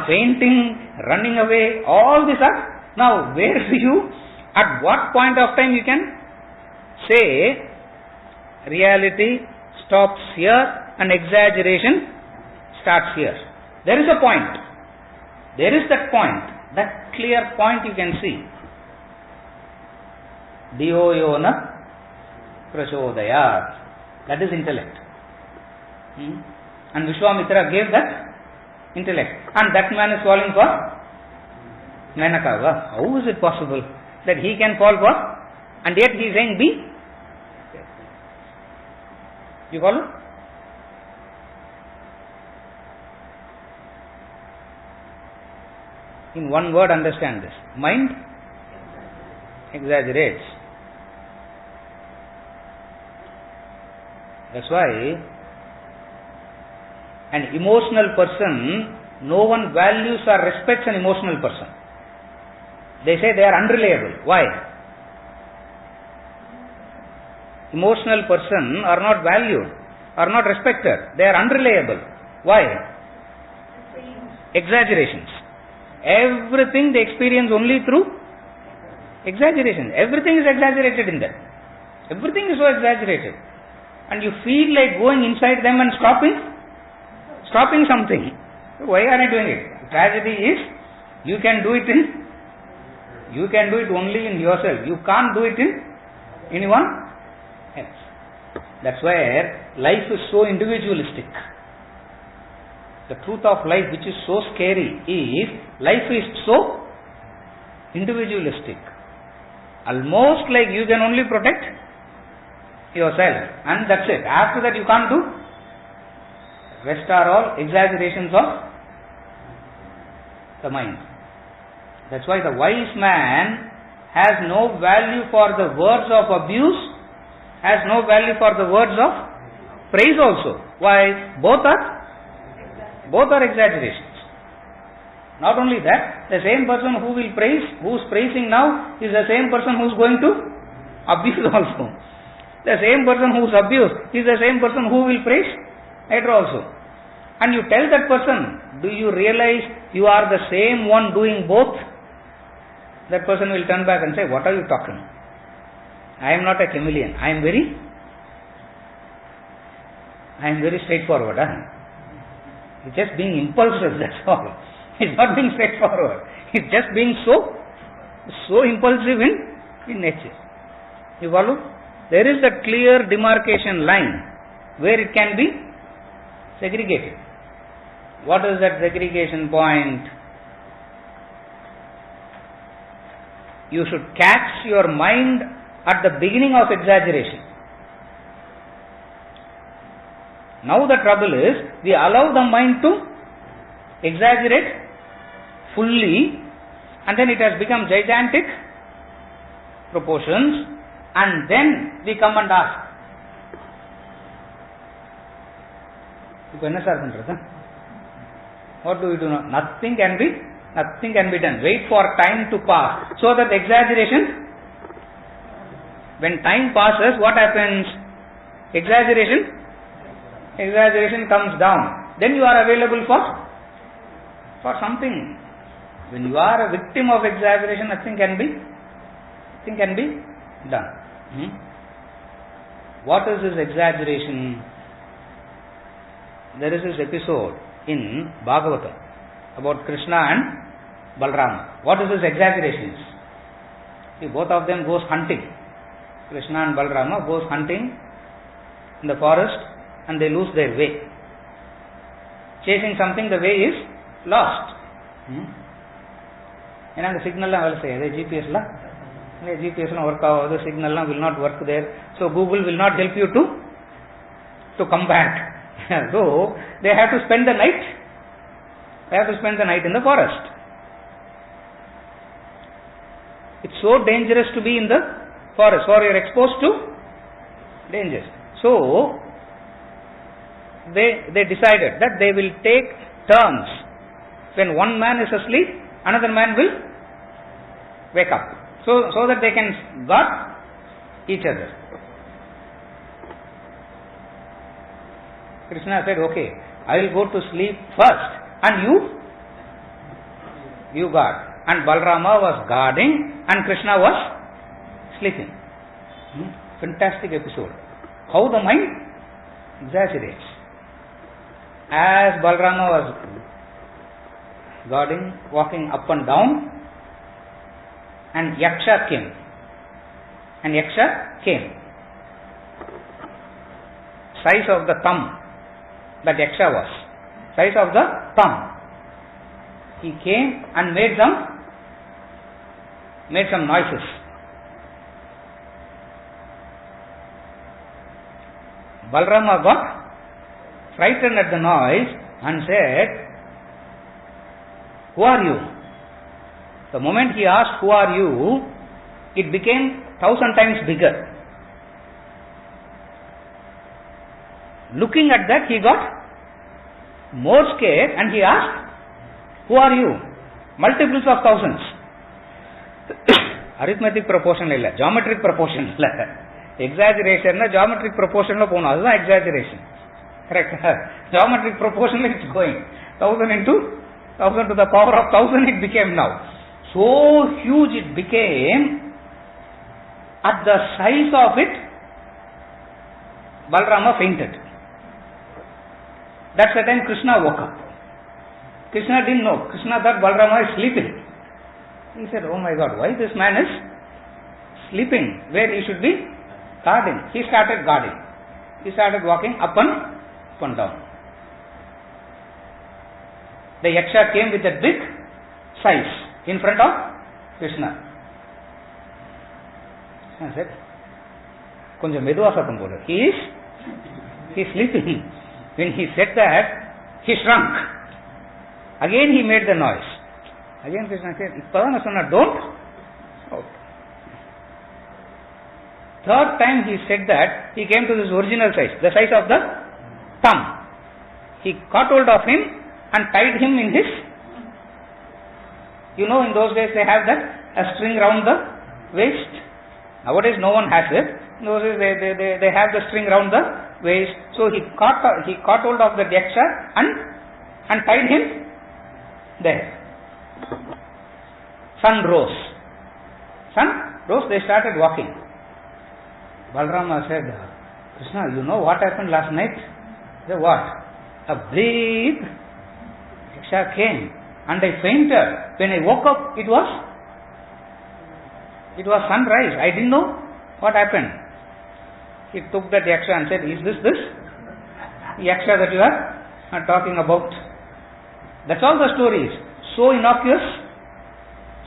Fainting, running away, all these are. Now, at what point of time you can say reality stops here and exaggeration starts here? There is a point. There is that point. That clear point you can see. Diyo yona prachodayat. That is intellect. And Vishwamitra gave that intellect. And that man is falling for Menaka. How is it possible that he can fall for? And yet he is saying be. You follow? In one word, understand this. Mind exaggerates. That's why an emotional person, no one values or respects an emotional person. They say they are unreliable. Why? Emotional person are not valued, are not respected. They are unreliable. Why? Exaggerations. Everything they experience only through exaggeration. Everything is exaggerated in them. Everything is so exaggerated. And you feel like going inside them and stopping something. Why are you doing it? Tragedy is you can do it only in yourself. You can't do it in anyone else. That's where life is so individualistic. The truth of life, which is so scary, is life is so individualistic. Almost like you can only protect yourself, and that's it. After that you can't do. Rest are all exaggerations of the mind. That's why the wise man has no value for the words of abuse, has no value for the words of praise also. Why? Both are exaggerations. Not only that, the same person who will praise, who is praising now, is the same person who is going to abuse also. The same person who is abused is the same person who will praise later also. And you tell that person, do you realize you are the same one doing both? That person will turn back and say, what are you talking? I am not a chameleon. I am very straightforward. It's just being impulsive, that's all. It's not being straightforward. It's just being so impulsive in nature. You follow? There is a clear demarcation line where it can be segregated. What is that segregation point? You should catch your mind at the beginning of exaggeration. Now the trouble is, we allow the mind to exaggerate fully, and then it has become gigantic proportions, and then we come and ask. What do we do now? Nothing can be done. Wait for time to pass, so that exaggeration, when time passes, what happens? Exaggeration comes down. Then you are available for something. When you are a victim of exaggeration, nothing can be done. What is this exaggeration? There is this episode in Bhagavatam about Krishna and Balrama. What is this exaggeration? See, both of them goes hunting. Krishna and Balrama goes hunting in the forest, and they lose their way. Chasing something, the way is lost. And the signal will say, GPS work out, the signal will not work there. So Google will not help you to come back. So they have to spend the night. In the forest. It's so dangerous to be in the forest, or you are exposed to dangers. So they decided that they will take turns. When one man is asleep, another man will wake up, so that they can guard each other. Krishna said, okay, I will go to sleep first, and you guard. And Balrama was guarding, and Krishna was sleeping. Fantastic episode. How the mind exaggerates. As Balrama was guarding, walking up and down, and Yaksha came. Size of the thumb that Yaksha was. Size of the thumb. He came and made some noises. Balrama got frightened at the noise and said, who are you? The moment he asked, who are you, it became 1,000 times bigger. Looking at that, he got more scared, and he asked, who are you? Multiples of thousands. Arithmetic proportion illa, geometric proportion illa. Exaggeration na geometric proportion lo ponu, adha exaggeration. Correct? Geometric proportion it's going. 1,000 into 1,000 to the power of 1,000 it became now. So huge it became, at the size of it, Balrama fainted. That's the time Krishna woke up. Krishna didn't know. Krishna thought Balarama is sleeping. He said, oh my God, why this man is sleeping where he should be guarding? He started guarding. He started walking up and down. The Yaksha came with a big size in front of Krishna. Krishna said, konjam meduva satham podu. He is sleeping. When he said that, he shrunk. Again he made the noise. Again Krishna said, Ippadana sonna, don't. Oh. Third time he said that, he came to this original size, the size of the thumb. He caught hold of him and tied him in his, in those days they have that, a string round the waist. Nowadays no one has it. In those days they have the string round the waist. So he caught hold of the Yaksha and tied him there. Sun rose, they started walking. Balarama said, Krishna, you know what happened last night? He said, what? A big Yaksha came and I fainted. When I woke up, it was sunrise. I didn't know what happened. He took that Yaksha and said, is this Yaksha that you are talking about? That's all the story is. So innocuous,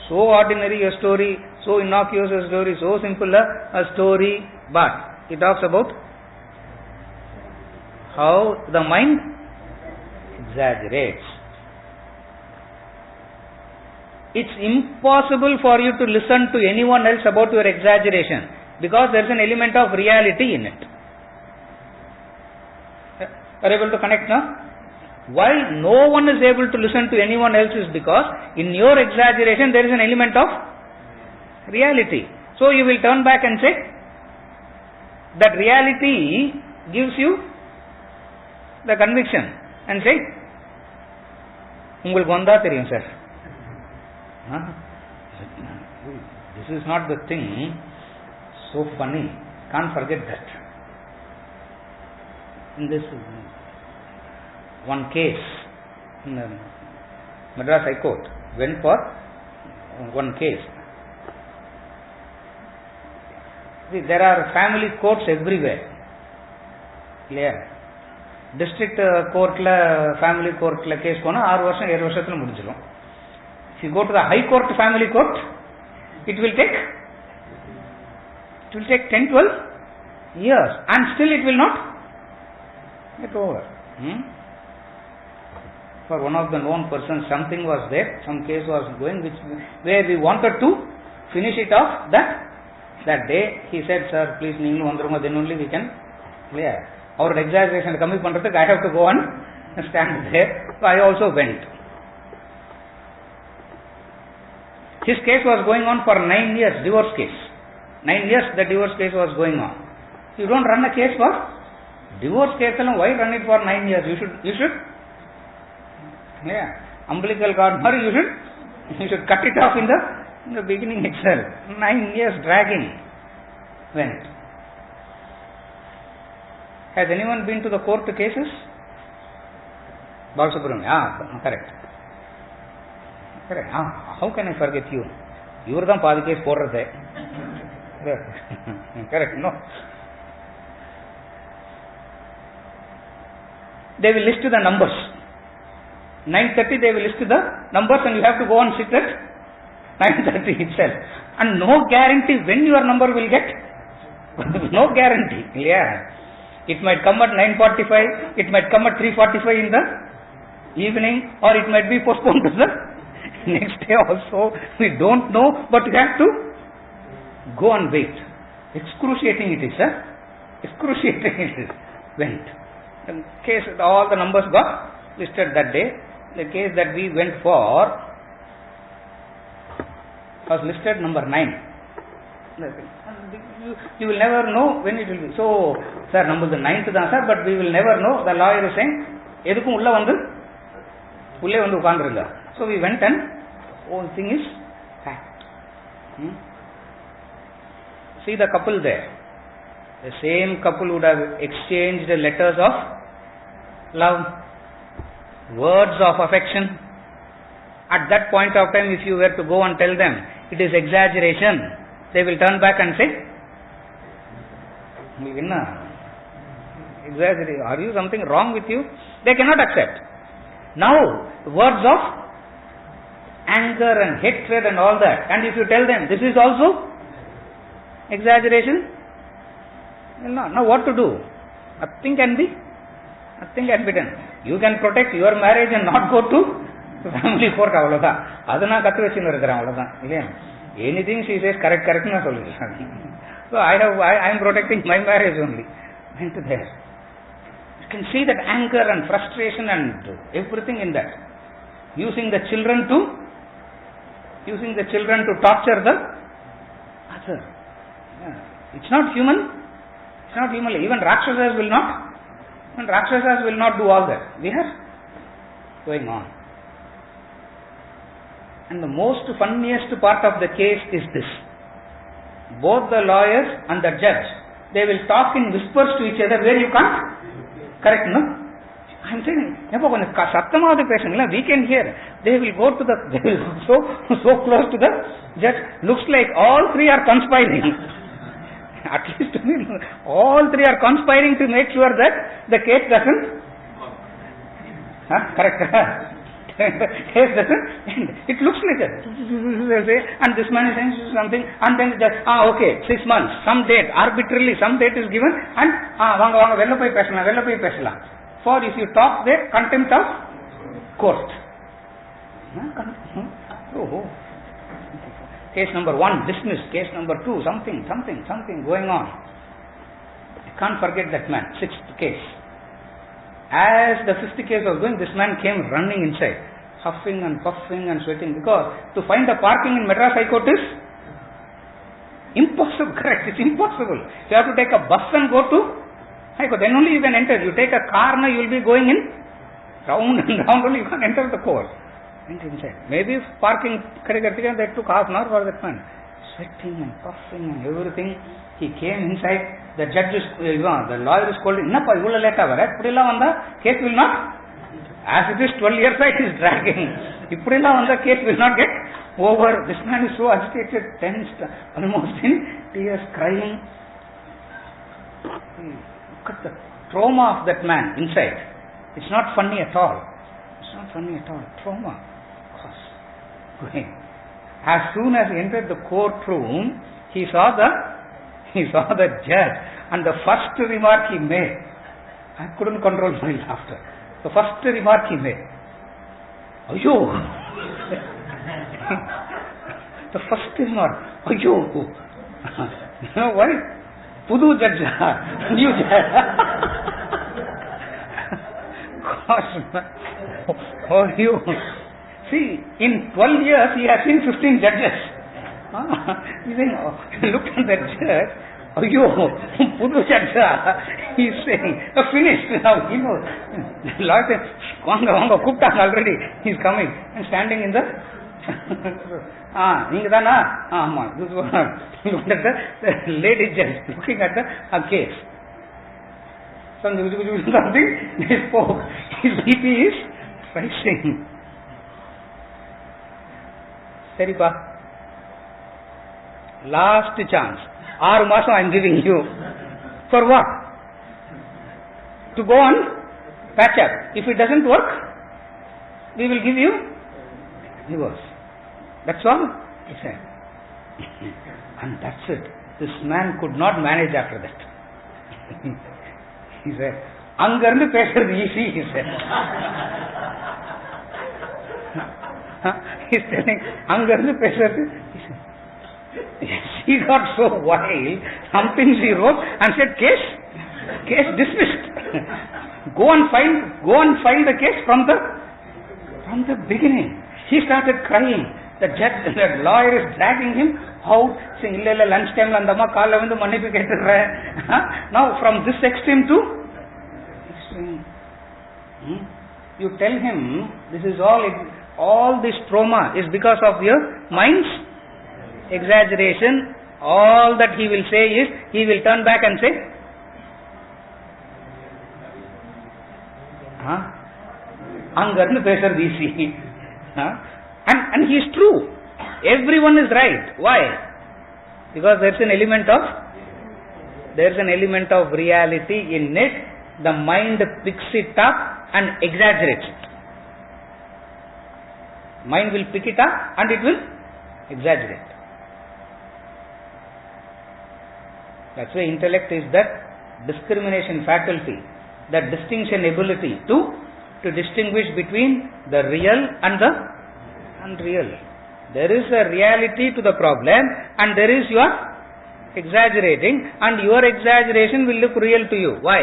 so ordinary a story, so innocuous a story, so simple a story, but it talks about how the mind exaggerates. It's impossible for you to listen to anyone else about your exaggeration because there is an element of reality in it. Are you able to connect now? Why no one is able to listen to anyone else is because in your exaggeration there is an element of reality. So you will turn back and say that reality gives you the conviction and say, உங்களுக்கு வந்தா தெரியும் sir. This is not the thing. So funny. Can't forget that. In this one case in the Madras High Court went for one case. See, there are family courts everywhere. Clear? District court la family court la case pona 6 வருஷம் 7 வருஷத்துல முடிஞ்சிரும். If you go to the High Court family court, it will take 10-12 years and still it will not get over. For one of the known persons, something was there, some case was going where we wanted to finish it off that day. He said, sir, please neelu vandrunga, then only we can clear. Our exaggeration coming pandradhukku I have to go and stand there. So I also went. His case was going on for 9 years, divorce case. 9 years the divorce case was going on. You don't run a case for divorce case alone. Why run it for 9 years? You should umbilical cord, or you should cut it off in the beginning itself. 9 years dragging went. Has anyone been to the court cases? Balasubramanian. Correct. How can I forget you? You are the paadi case podrathe. Correct. No. They will list the numbers. 9:30 they will list the numbers and you have to go and sit at 9:30 itself. And no guarantee when your number will get. No guarantee. Yeah. It might come at 9:45, it might come at 3:45 in the evening, or it might be postponed to the next day also. We don't know, but you have to go and wait. Excruciating it is, sir. Excruciating it is. Went. The case, all the numbers got listed that day. The case that we went for was listed number 9. You will never know when it will be. So, sir, number the 9th தான் sir, but we will never know. The lawyer is saying, எதுக்கும் உள்ளே வந்து உட்கார்ந்துருங்க. So we went and whole thing is packed. See the couple there. The same couple would have exchanged letters of love. words of affection. At that point of time, if you were to go and tell them it is exaggeration, they will turn back and say, exaggerate, are you something wrong with you? They cannot accept. Now, words of anger and hatred and all that, and if you tell them this is also exaggeration, now what to do? Nothing can be done. You can protect your marriage and not go to family court. Anything she says correct na solution. So I am protecting my marriage only. Went there. You can see that anger and frustration and everything in that. Using the children to torture the other. It's not human. It's not human. Even Rakshasas will not do all that. We are going on. And the most funniest part of the case is this. Both the lawyers and the judge, they will talk in whispers to each other where you can't correct, no? I am saying, we can hear. They will go to they will so close to the judge. Looks like all three are conspiring. At least all three are conspiring to make sure that the case doesn't correct. Case doesn't end. It looks like that. And this man is saying something, and then just okay, 6 months, some date, arbitrarily some date is given, and vella poi pesala. For if you talk there, contempt of court. Case number 1 dismissed, case number 2 something going on. I can't forget that man. 6th case. As the 5th case was going, this man came running inside, huffing and puffing and sweating, because to find a parking in Madras High Court is impossible. Correct, it's impossible. You have to take a bus and go to High Court. Then only you can enter. You take a car, now you will be going in round and round, only you can enter the court. Went inside. Maybe parking, that took half an hour for that man. Sweating and puffing and everything. He came inside. The judge is, the lawyer is scolding. Innappa, ivula late avare. Ippudilla vanda, case will not. As it is 12 years, it is dragging. Ippudilla vanda, case will not get over. This man is so agitated, tensed, almost in tears, crying. Look at the trauma of that man inside. It's not funny at all. Trauma. As soon as he entered the courtroom, he saw the judge, and the first remark he made, I couldn't control my laughter. The first remark he made, Ayo! The first remark, Ayo! You know why? Pudu judge, new judge. Gosh, oh, you. See, in 12 years he has seen 15 judges. He's saying, look at that judge. Ayyo, Pudu Judge. He's saying, finished now. You know, the Lord said, Vanga, Kupta already. He's coming and standing in the. This one. Look at the lady judge looking at the case. Something they spoke. His BP is rising. Seripa, last chance. 6 months I am giving you. For what? To go on patch up. If it doesn't work, we will give you divorce. That's all, he said. And that's it. This man could not manage after that. He said, Angarnu pesறது easy, he said. He's telling, Angarnu pesறது, he said. He got so wild, something he wrote and said, case dismissed. Go and find the case from the beginning. He started crying. The judge, the lawyer is dragging him out, saying, lunch time landama kaala vandu mannipu ketturra. Now from this extreme to extreme. You tell him this is all this trauma is because of your mind's exaggeration. All that he will say is, he will turn back and say, அங்கன்னு பேசுறது easy. And he is true. Everyone is right. Why? Because there is an element of reality in it. The mind picks it up and exaggerates it. Mind will pick it up and it will exaggerate. That's why intellect is that discrimination faculty, that distinction ability to distinguish between the real and the unreal. There is a reality to the problem and there is your exaggerating, and your exaggeration will look real to you. Why?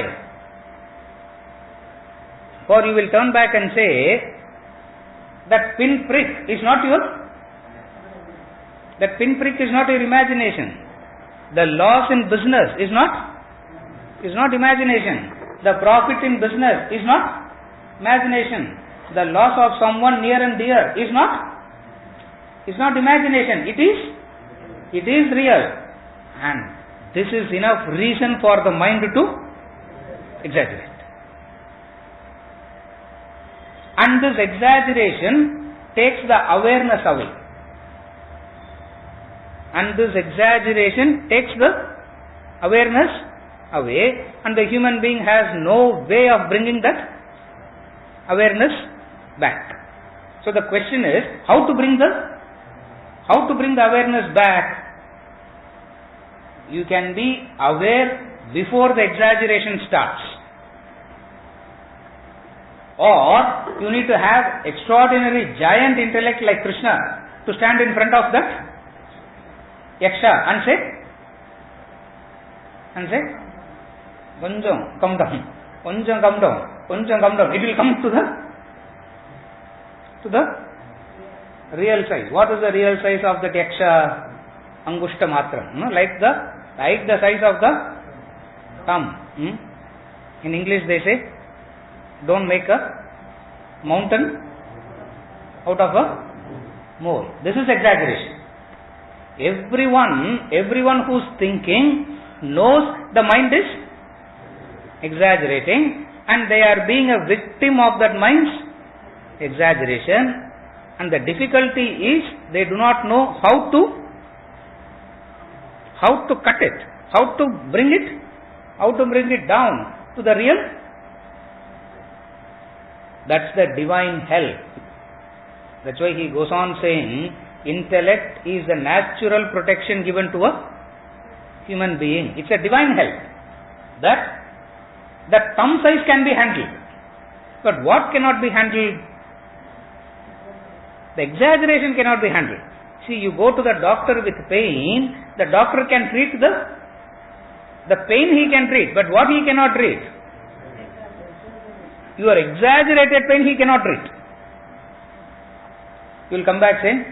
For you will turn back and say that pinprick is not your imagination. The loss in business is not imagination. The profit in business is not imagination. The loss of someone near and dear is not imagination. It is real. And this is enough reason for the mind to exaggerate. And this exaggeration takes the awareness away. And the human being has no way of bringing that awareness back. So the question is, how to bring the awareness back? You can be aware before the exaggeration starts, or you need to have extraordinary giant intellect like Krishna to stand in front of that yaksha and say konjam come down. It will come to the real size. What is the real size of that yaksha? Angushta matram, like the size of the thumb. In English they say, don't make a mountain out of a mole. This is exaggeration. Everyone who's thinking knows the mind is exaggerating, and they are being a victim of that mind's exaggeration. And the difficulty is they do not know how to cut it, how to bring it down to the real. That's the divine help. That's why he goes on saying, intellect is the natural protection given to a human being. It's a divine help. That thumb size can be handled. But what cannot be handled? The exaggeration cannot be handled. See, you go to the doctor with pain, the doctor can treat the pain he can treat, but what he cannot treat? Your exaggerated pain he cannot treat. You will come back saying,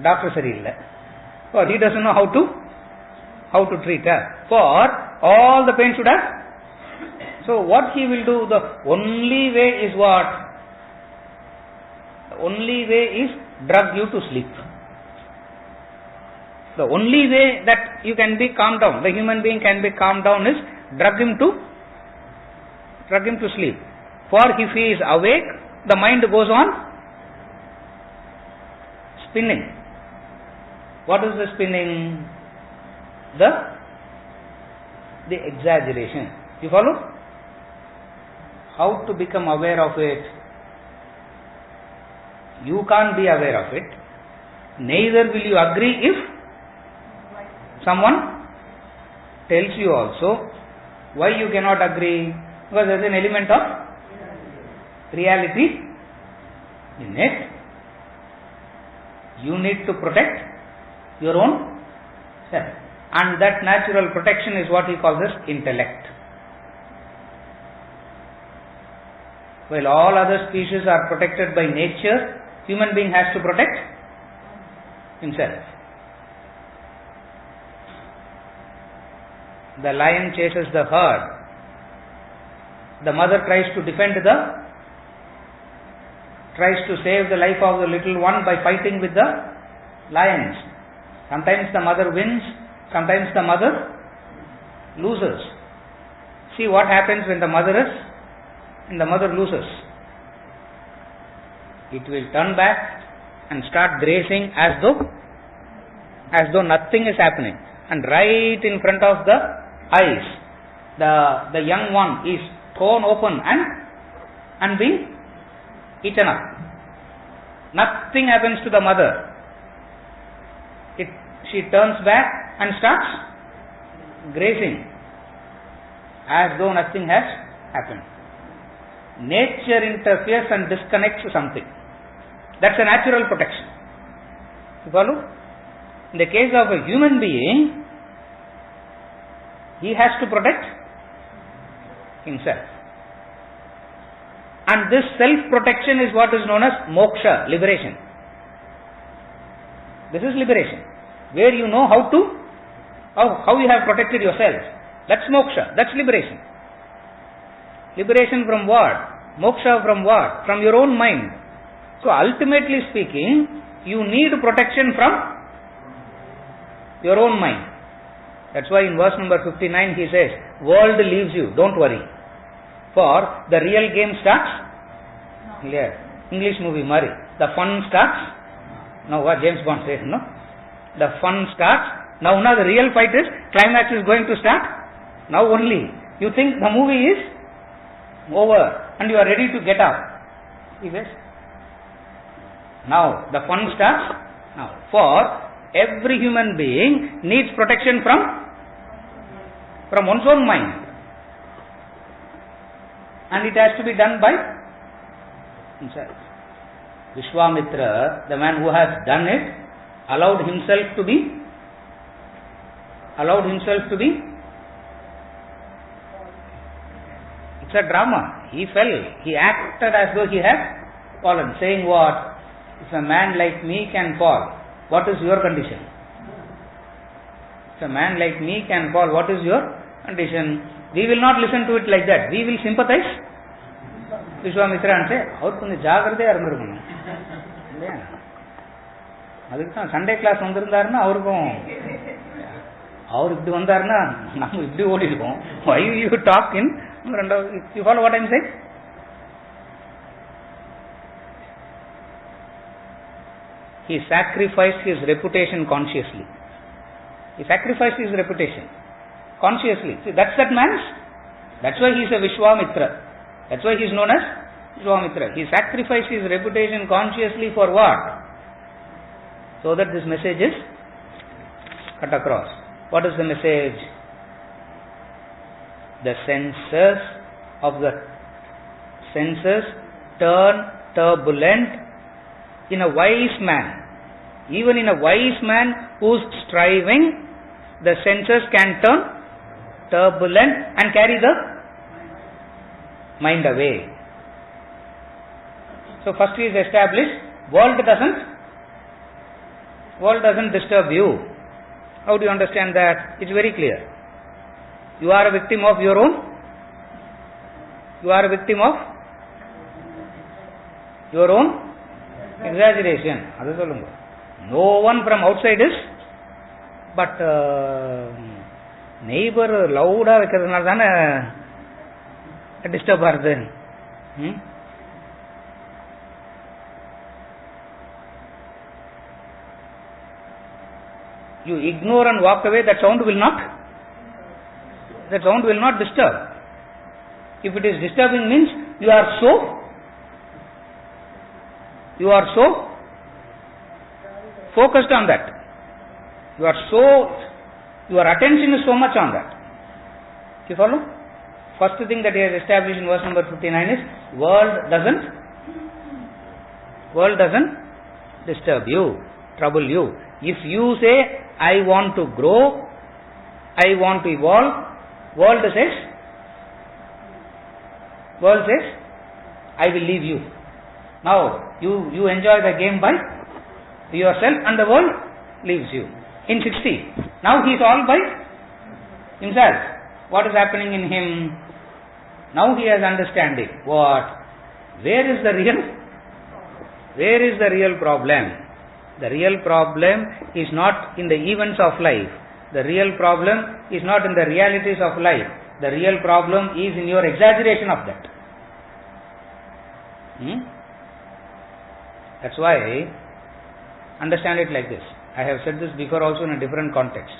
doctor sarilla. For he doesn't know how to treat her. For all the pain should have. So what he will do? The only way is what? The only way is drug you to sleep. The only way that you can be calmed down, the human being can be calmed down, is drug him to sleep. For if he is awake, the mind goes on spinning. What is the spinning? The exaggeration. You follow? How to become aware of it? You can't be aware of it. Neither will you agree if someone tells you also. Why you cannot agree? Because there is an element of reality in it. You need to protect your own self. And that natural protection is what he calls as intellect. While all other species are protected by nature, human being has to protect himself. The lion chases the herd. The mother tries to save the life of the little one by fighting with the lions. Sometimes the mother wins, sometimes the mother loses. See what happens when the mother loses. it will turn back and start grazing as though nothing is happening. And right in front of the eyes, the young one is torn open and being eaten up. Nothing happens to the mother. She turns back and starts grazing as though nothing has happened. Nature interferes and disconnects something. That's a natural protection. You follow? In the case of a human being, he has to protect himself. And this self-protection is what is known as moksha, liberation. This is liberation, where you know how you have protected yourself. That's moksha, that's liberation. Liberation from what? Moksha from what? From your own mind. So ultimately speaking, you need protection from your own mind. That's why in verse number 59 he says, world leaves you, don't worry. For the real game starts. Yeah. English movie Mari. The fun starts. Now what James Bond says, no? The fun starts. Now the real fight is, climax is going to start. Now only. You think the movie is over and you are ready to get up. He says, now the fun starts. Now for every human being needs protection from one's own mind. And it has to be done by himself. Vishwamitra, the man who has done it, allowed himself to be. It's a drama. He fell. He acted as though he had fallen, saying what? If a man like me can fall, what is your condition? If a man like me can fall, what is your condition? We will not listen to it like that. We will sympathize Vishwamitra and say, அவர் கொஞ்சம் ஜாகிரதையா இருந்திருக்கணும் இல்லையா? அதுக்கு தான் Sunday class வந்திருந்தாருன்னா அவருக்கும் அவர் இப்படி வந்தாருன்னா நம்ம இப்படி ஓடி இருக்கோம். Why you talk in ரெண்டாவது? You follow what I am saying? He sacrificed his reputation consciously. He sacrificed his reputation consciously. See, that's that man's. That's why he is a Vishwamitra. That's why he is known as Vishwamitra. He sacrificed his reputation consciously for what? So that this message is cut across. What is the message? The senses turn turbulent in a wise man. Even in a wise man who is striving, the senses can turn turbulent and carry the mind away. So first he is established, world doesn't disturb you. How do you understand that? It's very clear. You are a victim of your own. You are a victim of your own exaggeration. No one from outside is, but neighbor louda வைக்கிறதுனால தானே disturb ஆகுது. You ignore and walk away, that sound will not disturb. If it is disturbing means you are so focused on that. Your attention is so much on that. You follow? First thing that he has established in verse number 59 is world doesn't disturb you, trouble you. If you say, I want to grow, I want to evolve, world says, I will leave you. Now, you enjoy the game by yourself and the world leaves you. In 60, now he is all by himself. What is happening in him? Now he has understanding. What? Where is the real problem? The real problem is not in the events of life. The real problem is not in the realities of life. The real problem is in your exaggeration of that. That's why, understand it like this. I have said this before also in a different context.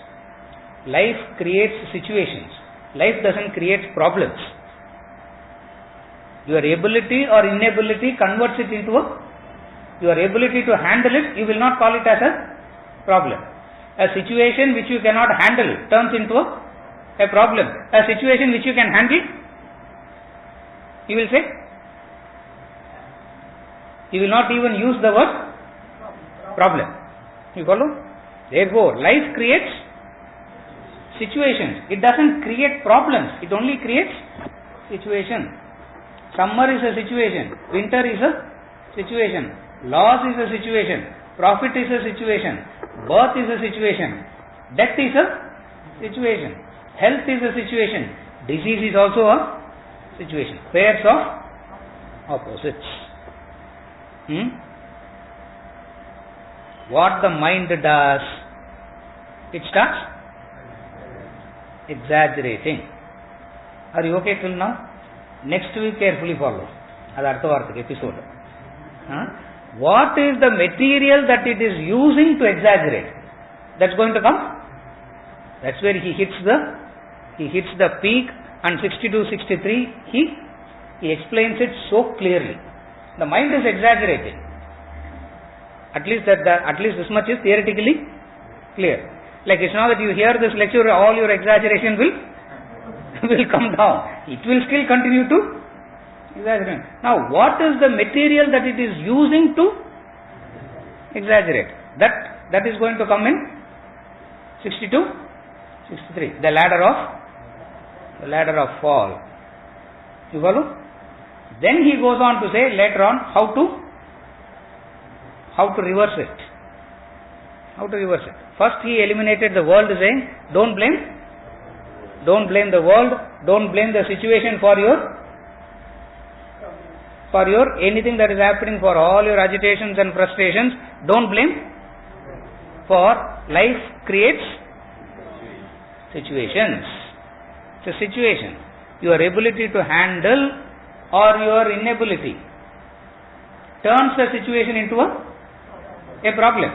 Life creates situations. Life doesn't create problems. Your ability or inability converts it into your ability to handle it, you will not call it as a problem. A situation which you cannot handle turns into a problem. A situation which you can handle, you will say, you will not even use the word problem. You follow? Therefore, life creates situations. It doesn't create problems. It only creates situations. Summer is a situation. Winter is a situation. Loss is a situation. Profit is a situation. Birth is a situation. Death is a situation. Health is a situation. Disease is also a situation. Pairs of opposites. What the mind does, it starts exaggerating. Are you okay till now? Next week carefully follow. That's the episode. What is the material that it is using to exaggerate? That's going to come. That's where he hits the peak, and 62, 63 he explains it so clearly. The mind is exaggerating. At least this much is theoretically clear. Like it's not that you hear this lecture, all your exaggeration will come down. It will still continue to exaggerate. Now, what is the material that it is using to exaggerate? That is going to come in 62, 63. The ladder of fall. You follow? Then he goes on to say later on how to reverse it. How to reverse it? First he eliminated the world, saying, don't blame the world, don't blame the situation for your anything that is happening, for all your agitations and frustrations, don't blame, for life creates situations. It's a situation. Your ability to handle or your inability turns the situation into a problem.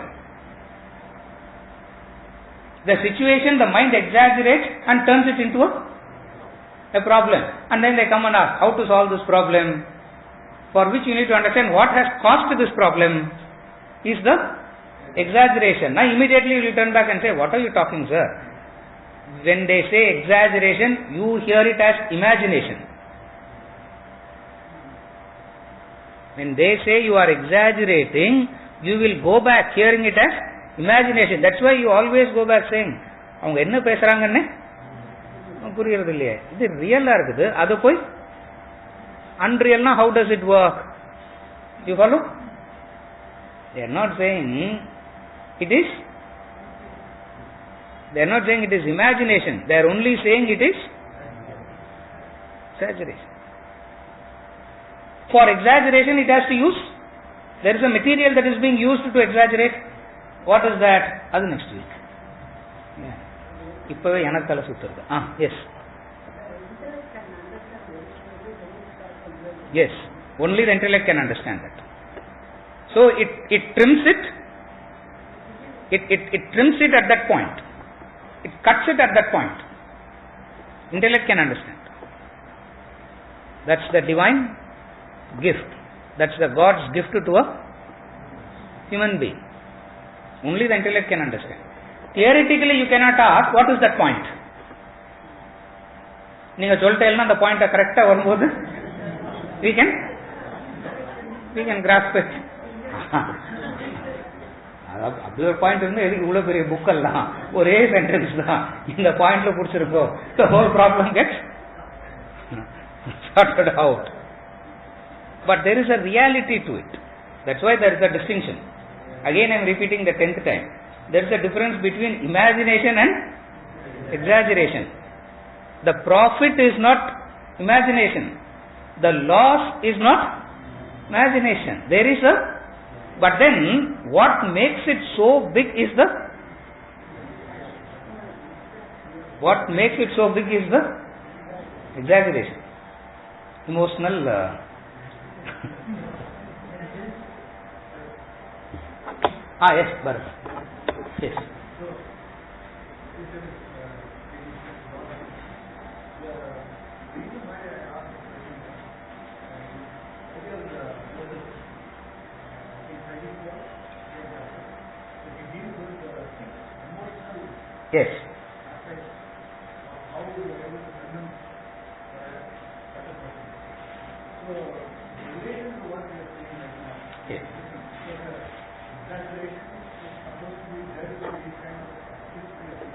The situation, the mind exaggerates and turns it into a problem. And then they come and ask, how to solve this problem? For which you need to understand what has caused this problem is the exaggeration. Now immediately you will turn back and say, what are you talking, sir? When they say exaggeration, you hear it as imagination. When they say you are exaggerating, you will go back hearing it as imagination. That's why you always go back saying, அவங்க என்ன பேசுறாங்கன்னு புரியறது இல்லையே, இது ரியலா இருக்குது, அது போய் unreal. How does it work? You follow? They are not saying it is imagination. They are only saying it is exaggeration. For exaggeration it has to use, there is a material that is being used to exaggerate. What is that? That's next week. இப்பவே எனக்கு தலை சுத்துறது. Yes, only the intellect can understand that. So it trims it. It trims it at that point. It cuts it at that point. Intellect can understand. That's the divine gift. That's the God's gift to a human being. Only the intellect can understand. Theoretically you cannot ask, what is that point? நீங்க சொல்லிட்டேன்னா அந்த point கரெக்டா வரும்போது we can grasp it. அப்படி ஒரு point இருந்து எதுக்கு இவ்வளவு பெரிய புக் எல்லாம், ஒரே சென்டென்ஸ் தான் இந்த பாயிண்ட்ல புடிச்சிருக்கோம். The whole problem gets sorted out. But there is a reality to it. That's why there is a distinction. Again I am repeating the 10th time. There is a difference between imagination and exaggeration. The profit is not imagination. The loss is not imagination. There is but then what makes it so big is the exaggeration. Emotional Yes, Bharat. Yes. Yes.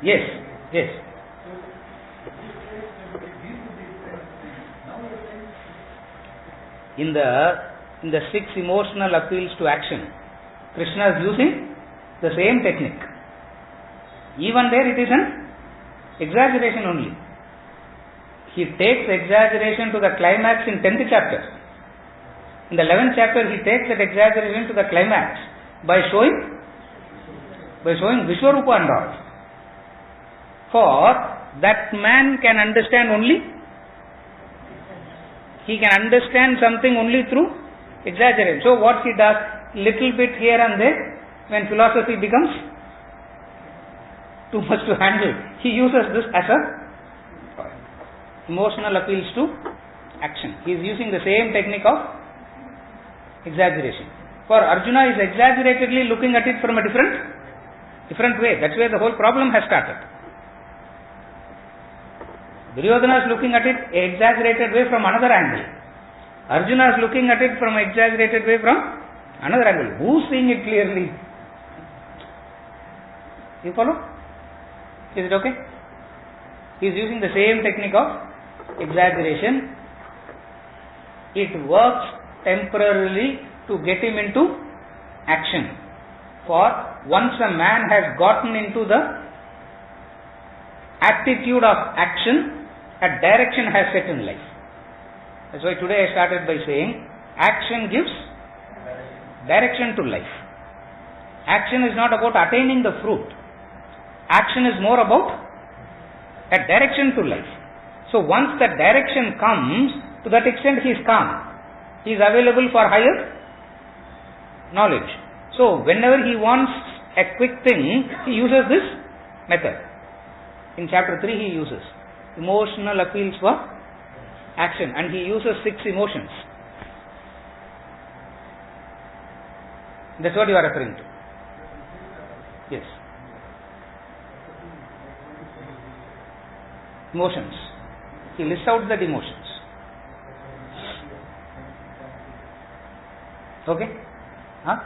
Yes. Yes. In the 6 emotional appeals to action, Krishna is using the same technique. Even there it is an exaggeration only. He takes exaggeration to the climax in 10th chapter. In the 11th chapter he takes that exaggeration to the climax by showing Vishwarupa and all. For that man can understand only, he can understand something only through exaggeration. So what he does, little bit here and there, when philosophy becomes too much to handle, he uses this as a emotional appeals to action. He is using the same technique of exaggeration. For Arjuna is exaggeratedly looking at it from a different way. That's where the whole problem has started. Duryodhana is looking at it exaggerated way from another angle. Arjuna is looking at it from an exaggerated way from another angle. Who's seeing it clearly? You follow? Is it okay? He is using the same technique of exaggeration. It works temporarily to get him into action. For once a man has gotten into the attitude of action, a direction has set in life. That's why today I started by saying action gives direction to life. Action is not about attaining the fruit. Action is more about a direction to life. So once that direction comes, to that extent he is calm. He is available for higher knowledge. So whenever he wants a quick thing, he uses this method. In chapter 3 he uses emotional appeals for action, and he uses 6 emotions. That's what you are referring to. Yes. Emotions. He lists out the emotions. Okay? Huh?